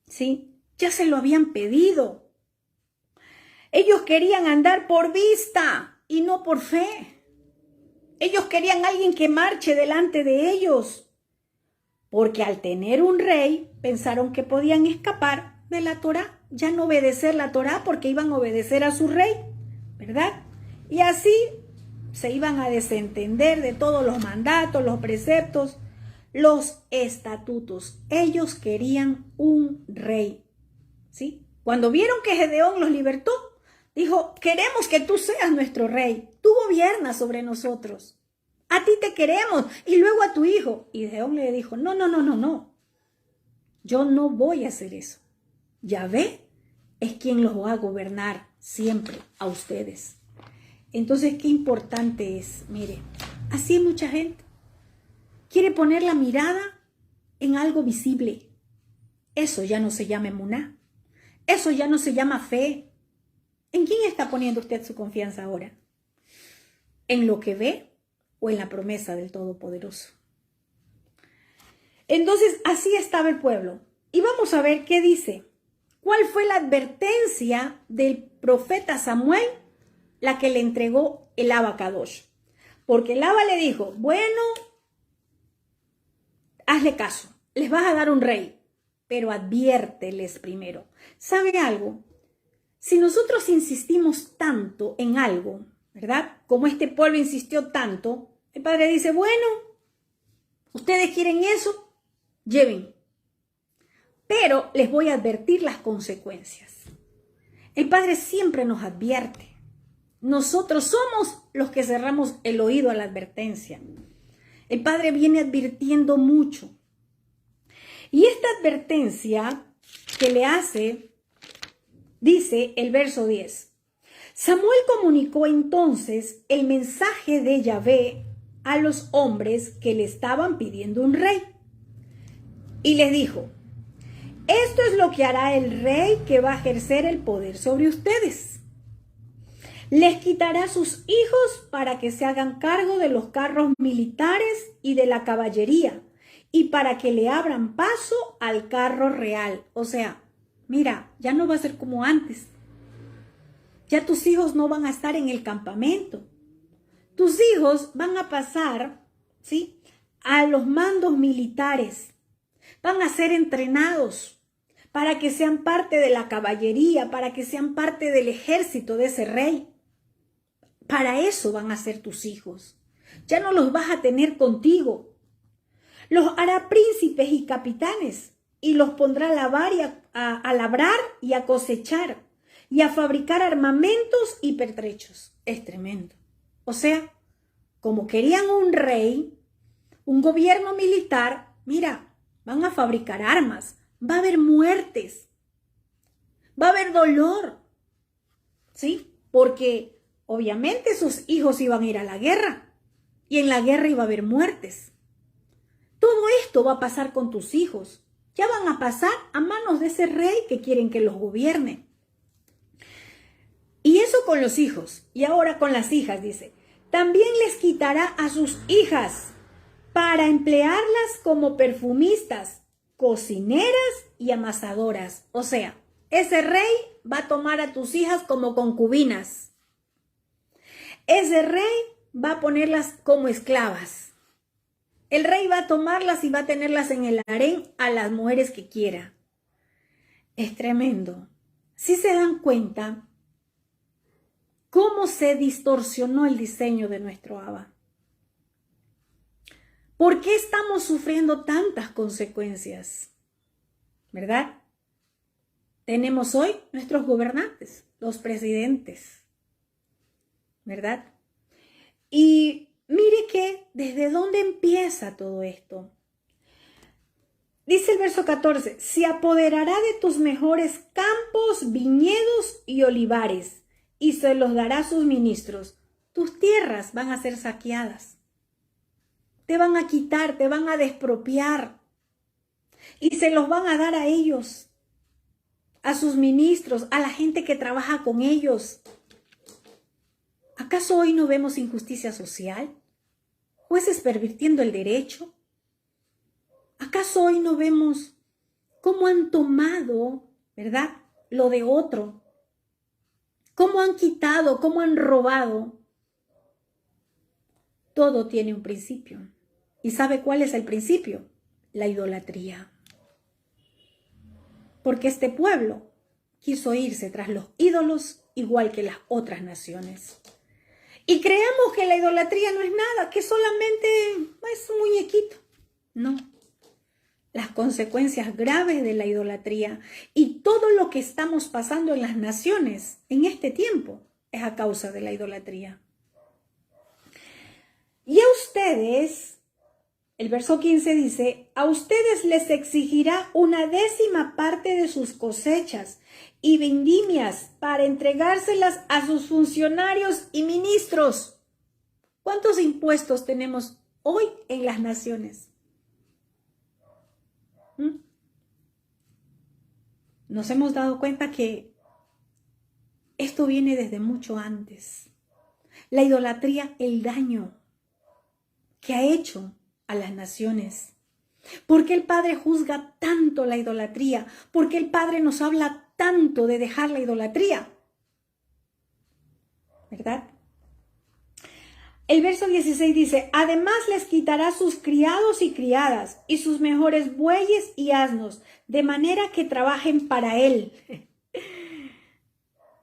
¿Sí? Ya se lo habían pedido. Ellos querían andar por vista y no por fe. Ellos querían a alguien que marche delante de ellos. Porque al tener un rey, pensaron que podían escapar de la Torá. Ya no obedecer la Torá porque iban a obedecer a su rey, ¿verdad? Y así se iban a desentender de todos los mandatos, los preceptos, los estatutos. Ellos querían un rey, ¿sí? Cuando vieron que Gedeón los libertó, dijo, queremos que tú seas nuestro rey. Tú gobiernas sobre nosotros. A ti te queremos y luego a tu hijo. Y Gedeón le dijo, no. Yo no voy a hacer eso. Yahvé es quien los va a gobernar siempre a ustedes. Entonces, qué importante es. Mire, así hay mucha gente. Quiere poner la mirada en algo visible. Eso ya no se llama emuná. Eso ya no se llama fe. ¿En quién está poniendo usted su confianza ahora? ¿En lo que ve o en la promesa del Todopoderoso? Entonces, así estaba el pueblo. Y vamos a ver qué dice. ¿Cuál fue la advertencia del profeta Samuel? La que le entregó el Abacadosh. Porque el Abba le dijo, bueno, hazle caso, les vas a dar un rey, pero adviérteles primero. ¿Sabe algo? Si nosotros insistimos tanto en algo, ¿verdad? Como este pueblo insistió tanto, el Padre dice, bueno, ustedes quieren eso, lleven. Pero les voy a advertir las consecuencias. El Padre siempre nos advierte. Nosotros somos los que cerramos el oído a la advertencia. El Padre viene advirtiendo mucho. Y esta advertencia que le hace, dice el verso 10. Samuel comunicó entonces el mensaje de Yahvé a los hombres que le estaban pidiendo un rey. Y les dijo, esto es lo que hará el rey que va a ejercer el poder sobre ustedes. Les quitará sus hijos para que se hagan cargo de los carros militares y de la caballería, y para que le abran paso al carro real. O sea, mira, ya no va a ser como antes. Ya tus hijos no van a estar en el campamento. Tus hijos van a pasar, ¿sí?, a los mandos militares. Van a ser entrenados para que sean parte de la caballería, para que sean parte del ejército de ese rey. Para eso van a ser tus hijos. Ya no los vas a tener contigo. Los hará príncipes y capitanes y los pondrá a lavar a labrar y a cosechar y a fabricar armamentos y pertrechos. Es tremendo. O sea, como querían un rey, un gobierno militar, mira, van a fabricar armas, va a haber muertes, va a haber dolor, ¿sí? Porque obviamente sus hijos iban a ir a la guerra y en la guerra iba a haber muertes. Todo esto va a pasar con tus hijos. Ya van a pasar a manos de ese rey que quieren que los gobierne. Y eso con los hijos. Y ahora con las hijas, dice. También les quitará a sus hijas para emplearlas como perfumistas, cocineras y amasadoras. O sea, ese rey va a tomar a tus hijas como concubinas. Ese rey va a ponerlas como esclavas. El rey va a tomarlas y va a tenerlas en el harén a las mujeres que quiera. Es tremendo. Si se dan cuenta cómo se distorsionó el diseño de nuestro Abba. ¿Por qué estamos sufriendo tantas consecuencias? ¿Verdad? Tenemos hoy nuestros gobernantes, los presidentes. ¿Verdad? Y mire que desde dónde empieza todo esto. Dice el verso 14, se apoderará de tus mejores campos, viñedos y olivares, y se los dará a sus ministros. Tus tierras van a ser saqueadas. Te van a quitar, te van a despropiar. Y se los van a dar a ellos, a sus ministros, a la gente que trabaja con ellos. ¿Acaso hoy no vemos injusticia social? ¿Jueces pervirtiendo el derecho? ¿Acaso hoy no vemos cómo han tomado, ¿verdad?, lo de otro? ¿Cómo han quitado, cómo han robado? Todo tiene un principio. ¿Y sabe cuál es el principio? La idolatría. Porque este pueblo quiso irse tras los ídolos igual que las otras naciones. Y creemos que la idolatría no es nada, que solamente es un muñequito. No. Las consecuencias graves de la idolatría y todo lo que estamos pasando en las naciones en este tiempo es a causa de la idolatría. Y a ustedes, el verso 15 dice, a ustedes les exigirá 1/10 parte de sus cosechas y vendimias para entregárselas a sus funcionarios y ministros. ¿Cuántos impuestos tenemos hoy en las naciones? Nos hemos dado cuenta que esto viene desde mucho antes. La idolatría, el daño que ha hecho a las naciones. ¿Por qué el Padre juzga tanto la idolatría? ¿Por qué el Padre nos habla tanto de dejar la idolatría? ¿Verdad? El verso 16 dice, además les quitará sus criados y criadas y sus mejores bueyes y asnos, de manera que trabajen para él.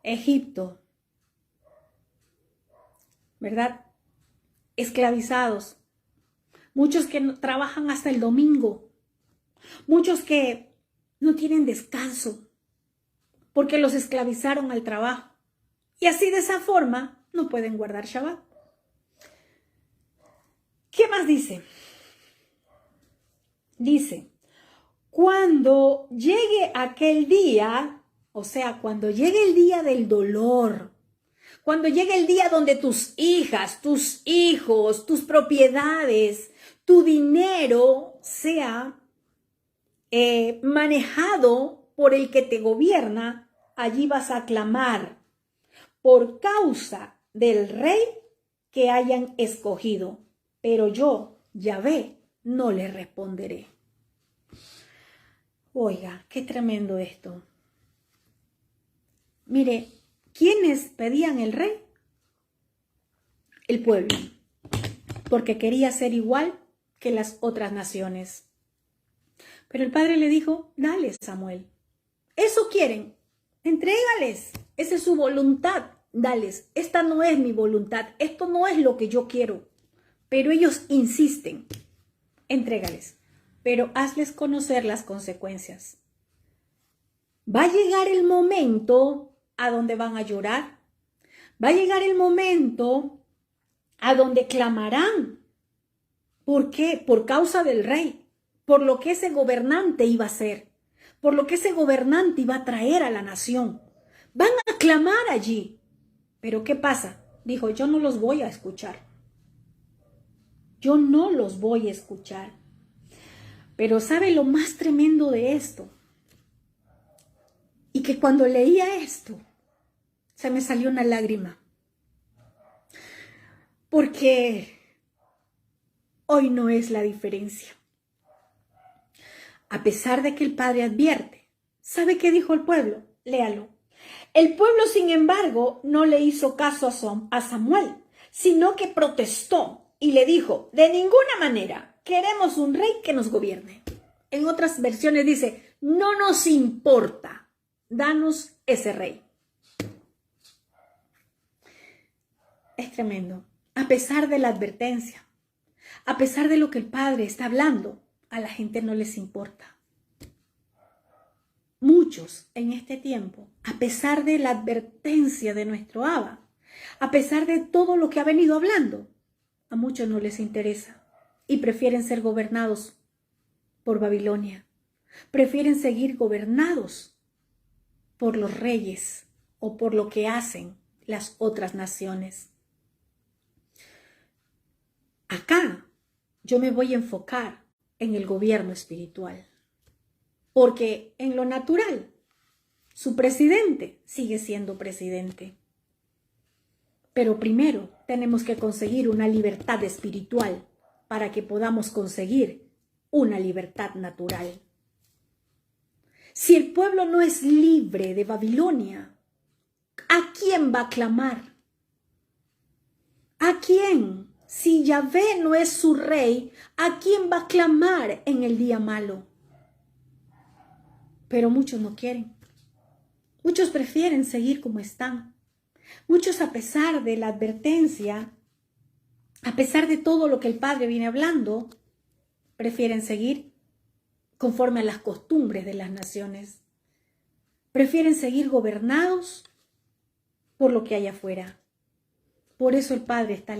Egipto, ¿verdad? Esclavizados. Muchos que trabajan hasta el domingo. Muchos que no tienen descanso porque los esclavizaron al trabajo. Y así de esa forma no pueden guardar Shabbat. ¿Qué más dice? Dice, cuando llegue aquel día, o sea, cuando llegue el día del dolor, cuando llegue el día donde tus hijas, tus hijos, tus propiedades, tu dinero sea manejado por el que te gobierna, allí vas a clamar, por causa del rey que hayan escogido, pero yo, Yahvé, no les responderé. Oiga, qué tremendo esto. Mire, ¿quiénes pedían el rey? El pueblo, porque quería ser igual que las otras naciones. Pero el padre le dijo, dale, Samuel, eso quieren, entrégales, esa es su voluntad, dales, esta no es mi voluntad, esto no es lo que yo quiero, pero ellos insisten, entrégales, pero hazles conocer las consecuencias. Va a llegar el momento a donde van a llorar, va a llegar el momento a donde clamarán. ¿Por qué? Por causa del rey, por lo que ese gobernante iba a hacer, por lo que ese gobernante iba a traer a la nación. Van a clamar allí. Pero ¿qué pasa? Dijo, yo no los voy a escuchar. Yo no los voy a escuchar. Pero ¿sabe lo más tremendo de esto? Y que cuando leía esto, se me salió una lágrima. Porque hoy no es la diferencia. A pesar de que el padre advierte, ¿sabe qué dijo el pueblo? Léalo. El pueblo, sin embargo, no le hizo caso a Samuel, sino que protestó y le dijo, de ninguna manera queremos un rey que nos gobierne. En otras versiones dice, no nos importa, danos ese rey. Es tremendo. A pesar de la advertencia, a pesar de lo que el padre está hablando, a la gente no les importa. Muchos en este tiempo, a pesar de la advertencia de nuestro Abba, a pesar de todo lo que ha venido hablando, a muchos no les interesa y prefieren ser gobernados por Babilonia. Prefieren seguir gobernados por los reyes o por lo que hacen las otras naciones. Acá yo me voy a enfocar en el gobierno espiritual, porque en lo natural su presidente sigue siendo presidente. Pero primero tenemos que conseguir una libertad espiritual para que podamos conseguir una libertad natural. Si el pueblo no es libre de Babilonia, ¿a quién va a clamar? ¿A quién? Si Yahvé no es su rey, ¿a quién va a clamar en el día malo? Pero muchos no quieren. Muchos prefieren seguir como están. Muchos, a pesar de la advertencia, a pesar de todo lo que el Padre viene hablando, prefieren seguir conforme a las costumbres de las naciones. Prefieren seguir gobernados por lo que hay afuera. Por eso el Padre está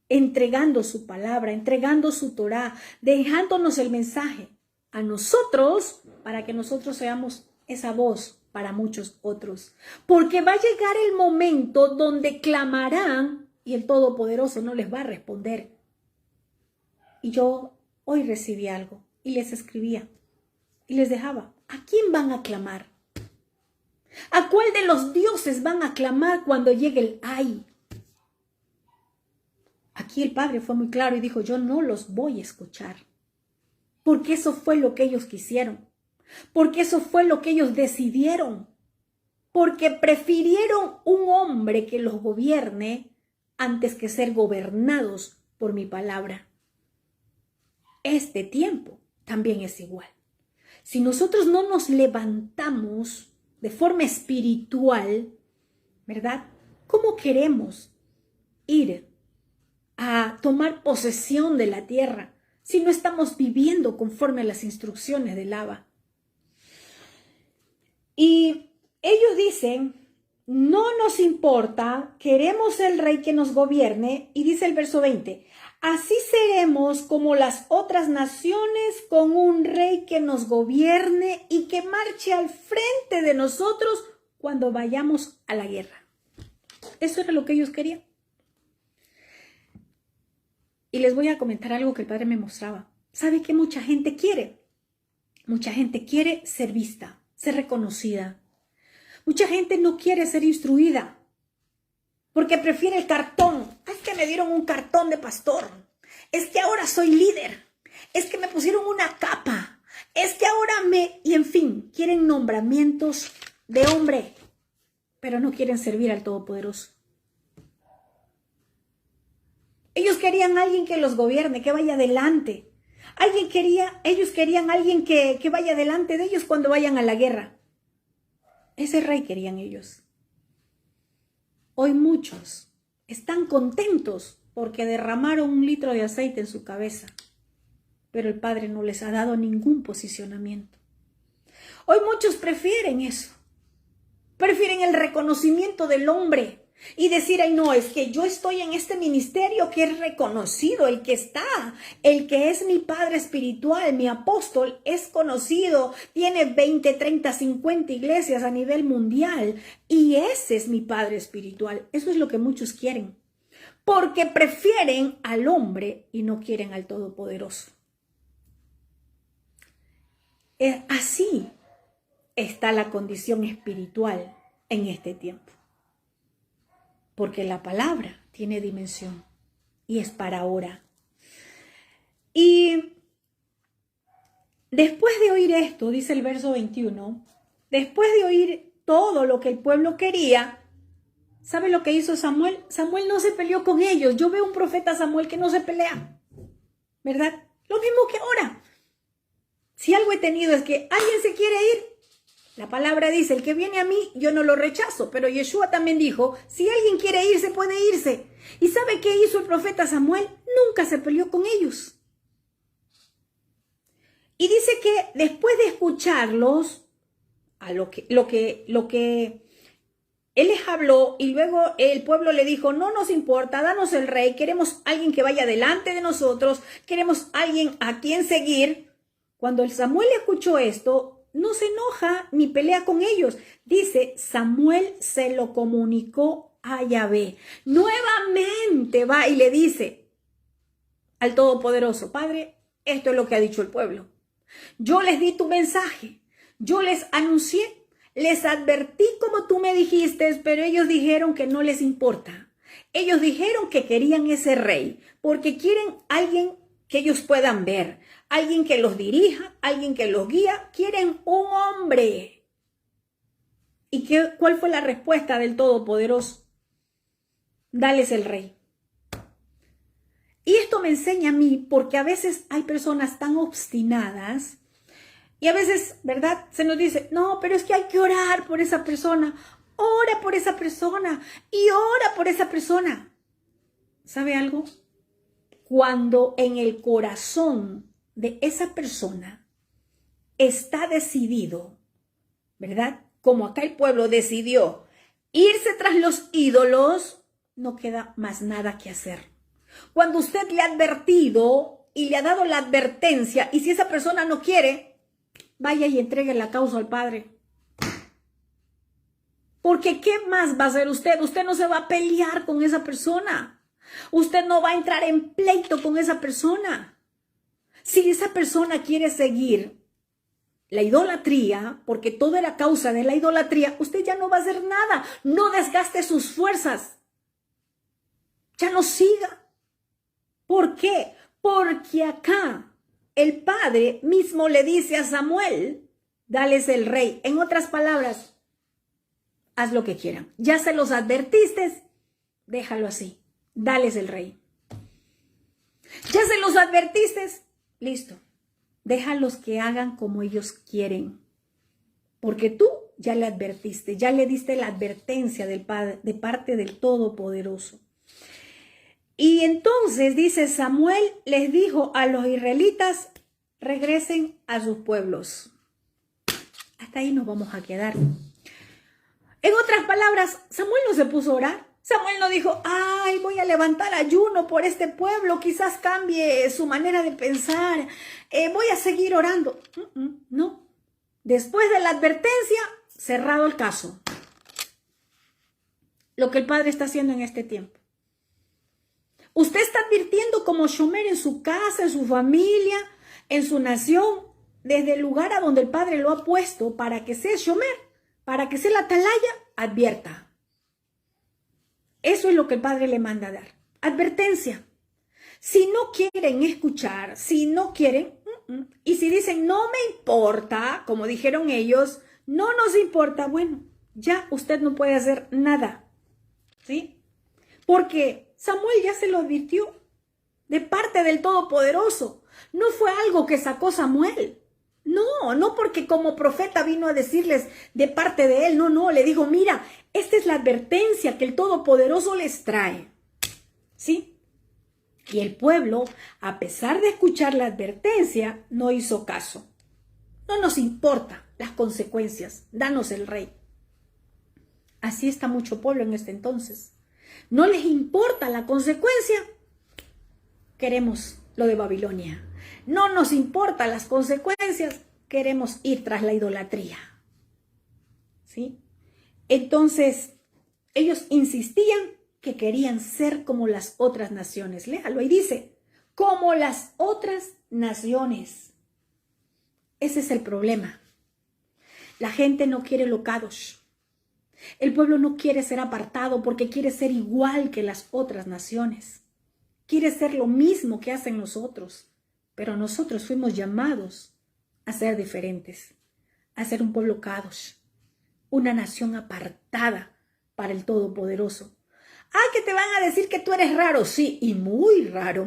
entregando su palabra, entregando su Torá, dejándonos el mensaje a nosotros para que nosotros seamos esa voz para muchos otros. Porque va a llegar el momento donde clamarán y el Todopoderoso no les va a responder. Y yo hoy recibí algo y les escribía y les dejaba. ¿A quién van a clamar? ¿A cuál de los dioses van a clamar cuando llegue el ay? Aquí el Padre fue muy claro y dijo, yo no los voy a escuchar. Porque eso fue lo que ellos quisieron. Porque eso fue lo que ellos decidieron. Porque prefirieron un hombre que los gobierne antes que ser gobernados por mi palabra. Este tiempo también es igual. Si nosotros no nos levantamos de forma espiritual, ¿verdad? ¿Cómo queremos ir a tomar posesión de la tierra si no estamos viviendo conforme a las instrucciones del Abba? Y ellos dicen, no nos importa, queremos el rey que nos gobierne. Y dice el verso 20, así seremos como las otras naciones con un rey que nos gobierne y que marche al frente de nosotros cuando vayamos a la guerra. Eso era lo que ellos querían. Y les voy a comentar algo que el Padre me mostraba. ¿Sabe qué mucha gente quiere? Mucha gente quiere ser vista, ser reconocida. Mucha gente no quiere ser instruida porque prefiere el cartón. Es que me dieron un cartón de pastor. Es que ahora soy líder. Es que me pusieron una capa. Es que ahora y en fin, quieren nombramientos de hombre, pero no quieren servir al Todopoderoso. Ellos querían a alguien que los gobierne, que vaya adelante. Ellos querían a alguien que vaya delante de ellos cuando vayan a la guerra. Ese rey querían ellos. Hoy muchos están contentos porque derramaron 1 litro de aceite en su cabeza, pero el Padre no les ha dado ningún posicionamiento. Hoy muchos prefieren eso. Prefieren el reconocimiento del hombre y decir, ay no, es que yo estoy en este ministerio que es reconocido, el que es mi padre espiritual, mi apóstol, es conocido, tiene 20, 30, 50 iglesias a nivel mundial y ese es mi padre espiritual. Eso es lo que muchos quieren, porque prefieren al hombre y no quieren al Todopoderoso. Así está la condición espiritual en este tiempo. Porque la palabra tiene dimensión y es para ahora. Y después de oír esto, dice el verso 21, después de oír todo lo que el pueblo quería, ¿sabe lo que hizo Samuel? Samuel no se peleó con ellos. Yo veo un profeta Samuel que no se pelea, ¿verdad? Lo mismo que ahora. Si algo he tenido es que alguien se quiere ir, la palabra dice, el que viene a mí, yo no lo rechazo. Pero Yeshua también dijo, si alguien quiere irse, puede irse. ¿Y sabe qué hizo el profeta Samuel? Nunca se peleó con ellos. Y dice que después de escucharlos, a lo que él les habló, y luego el pueblo le dijo, no nos importa, danos el rey, queremos alguien que vaya delante de nosotros, queremos alguien a quien seguir. Cuando el Samuel escuchó esto, no se enoja ni pelea con ellos. Dice, Samuel se lo comunicó a Yahvé. Nuevamente va y le dice al Todopoderoso, Padre, esto es lo que ha dicho el pueblo. Yo les di tu mensaje, yo les anuncié, les advertí como tú me dijiste, pero ellos dijeron que no les importa. Ellos dijeron que querían ese rey, porque quieren alguien que ellos puedan ver, alguien que los dirija, alguien que los guía, quieren un hombre. ¿Y cuál fue la respuesta del Todopoderoso? Dales el rey. Y esto me enseña a mí, porque a veces hay personas tan obstinadas, y a veces, ¿verdad? Se nos dice, no, pero es que hay que orar por esa persona. Ora por esa persona y ora por esa persona. ¿Sabe algo? Cuando en el corazón de esa persona está decidido, ¿verdad? Como acá el pueblo decidió irse tras los ídolos, no queda más nada que hacer. Cuando usted le ha advertido y le ha dado la advertencia, y si esa persona no quiere, vaya y entregue la causa al Padre. Porque ¿qué más va a hacer usted? Usted no se va a pelear con esa persona. Usted no va a entrar en pleito con esa persona. Si esa persona quiere seguir la idolatría, porque todo era causa de la idolatría, usted ya no va a hacer nada. No desgaste sus fuerzas. Ya no siga. ¿Por qué? Porque acá el Padre mismo le dice a Samuel, dales el rey. En otras palabras, haz lo que quieran. Ya se los advertiste, déjalo así. Dales el rey. Ya se los advertiste, listo. Déjalos que hagan como ellos quieren. Porque tú ya le advertiste, ya le diste la advertencia del Padre, de parte del Todopoderoso. Y entonces dice, Samuel les dijo a los israelitas, regresen a sus pueblos. Hasta ahí nos vamos a quedar. En otras palabras, Samuel no se puso a orar. Samuel no dijo, ay, voy a levantar ayuno por este pueblo, quizás cambie su manera de pensar, voy a seguir orando. No. Después de la advertencia, cerrado el caso. Lo que el Padre está haciendo en este tiempo. Usted está advirtiendo como shomer en su casa, en su familia, en su nación, desde el lugar a donde el Padre lo ha puesto para que sea shomer. para que sea la atalaya, advierta. Eso es lo que el Padre le manda a dar. Advertencia. Si no quieren escuchar, si no quieren, y si dicen no me importa, como dijeron ellos, no nos importa, bueno, ya usted no puede hacer nada, ¿sí? Porque Samuel ya se lo advirtió de parte del Todopoderoso. No fue algo que sacó Samuel. No porque como profeta vino a decirles de parte de él. No, le dijo, mira, esta es la advertencia que el Todopoderoso les trae. ¿Sí? Y el pueblo, a pesar de escuchar la advertencia, no hizo caso. No nos importa las consecuencias, danos el rey. Así está mucho pueblo en este entonces. No les importa la consecuencia, queremos lo de Babilonia. No nos importan las consecuencias, queremos ir tras la idolatría. ¿Sí? Entonces, ellos insistían que querían ser como las otras naciones. Léalo y dice, como las otras naciones. Ese es el problema. La gente no quiere lo kadosh. El pueblo no quiere ser apartado porque quiere ser igual que las otras naciones. Quiere ser lo mismo que hacen nosotros. Pero nosotros fuimos llamados a ser diferentes, a ser un pueblo kadosh, una nación apartada para el Todopoderoso. Que te van a decir que tú eres raro, sí, y muy raro,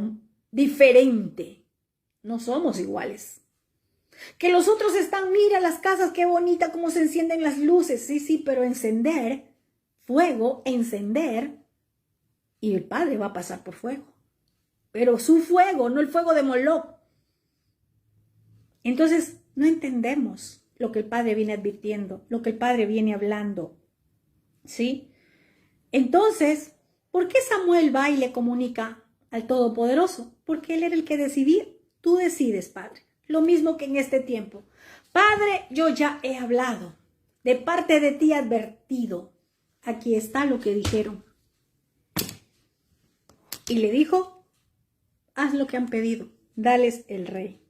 diferente. No somos iguales. Que los otros están, mira las casas, qué bonita, cómo se encienden las luces. Sí, pero encender, fuego, encender, y el Padre va a pasar por fuego. Pero su fuego, no el fuego de Moloch. Entonces, no entendemos lo que el Padre viene advirtiendo, lo que el Padre viene hablando. ¿Sí? Entonces, ¿por qué Samuel va y le comunica al Todopoderoso? Porque él era el que decidía. Tú decides, Padre. Lo mismo que en este tiempo. Padre, yo ya he hablado. De parte de ti he advertido. Aquí está lo que dijeron. Y le dijo, haz lo que han pedido. Dales el rey.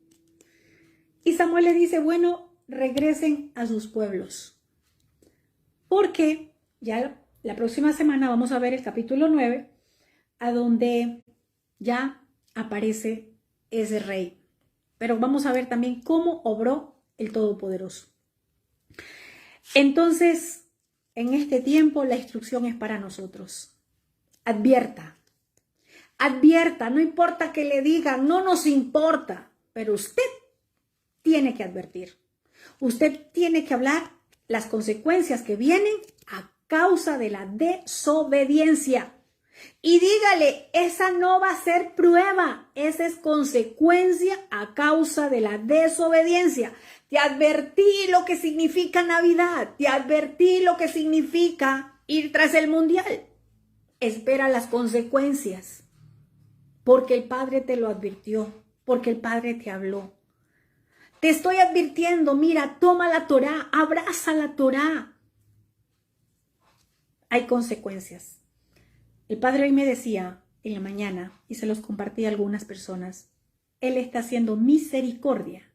Y Samuel le dice, bueno, regresen a sus pueblos. Porque ya la próxima semana vamos a ver el capítulo 9, a donde ya aparece ese rey. Pero vamos a ver también cómo obró el Todopoderoso. Entonces, en este tiempo la instrucción es para nosotros. Advierta. Advierta, no importa que le digan, no nos importa, pero usted tiene que advertir. Usted tiene que hablar las consecuencias que vienen a causa de la desobediencia. Y dígale, esa no va a ser prueba, esa es consecuencia a causa de la desobediencia. Te advertí lo que significa Navidad, te advertí lo que significa ir tras el mundial. Espera las consecuencias, porque el Padre te lo advirtió, porque el Padre te habló. Te estoy advirtiendo, mira, toma la Torá, abraza la Torá. Hay consecuencias. El Padre hoy me decía en la mañana, y se los compartí a algunas personas, Él está haciendo misericordia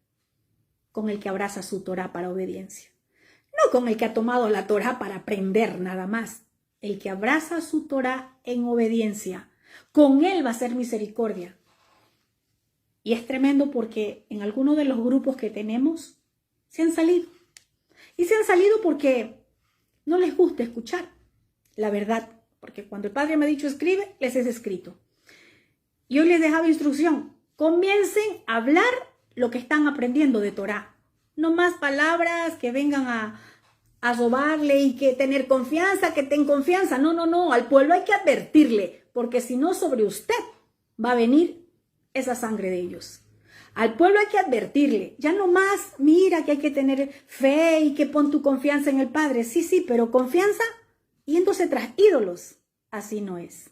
con el que abraza su Torá para obediencia. No con el que ha tomado la Torá para aprender nada más. El que abraza su Torá en obediencia, con Él va a ser misericordia. Y es tremendo porque en algunos de los grupos que tenemos se han salido. Y se han salido porque no les gusta escuchar la verdad. Porque cuando el Padre me ha dicho escribe, les es escrito. Y hoy les dejaba instrucción. Comiencen a hablar lo que están aprendiendo de Torá. No más palabras que vengan a sobarle y que tener confianza, que ten confianza. No. Al pueblo hay que advertirle. Porque si no, sobre usted va a venir esa sangre de ellos. Al pueblo hay que advertirle. Ya no más, mira que hay que tener fe y que pon tu confianza en el Padre. Sí, pero confianza yéndose tras ídolos, así no es.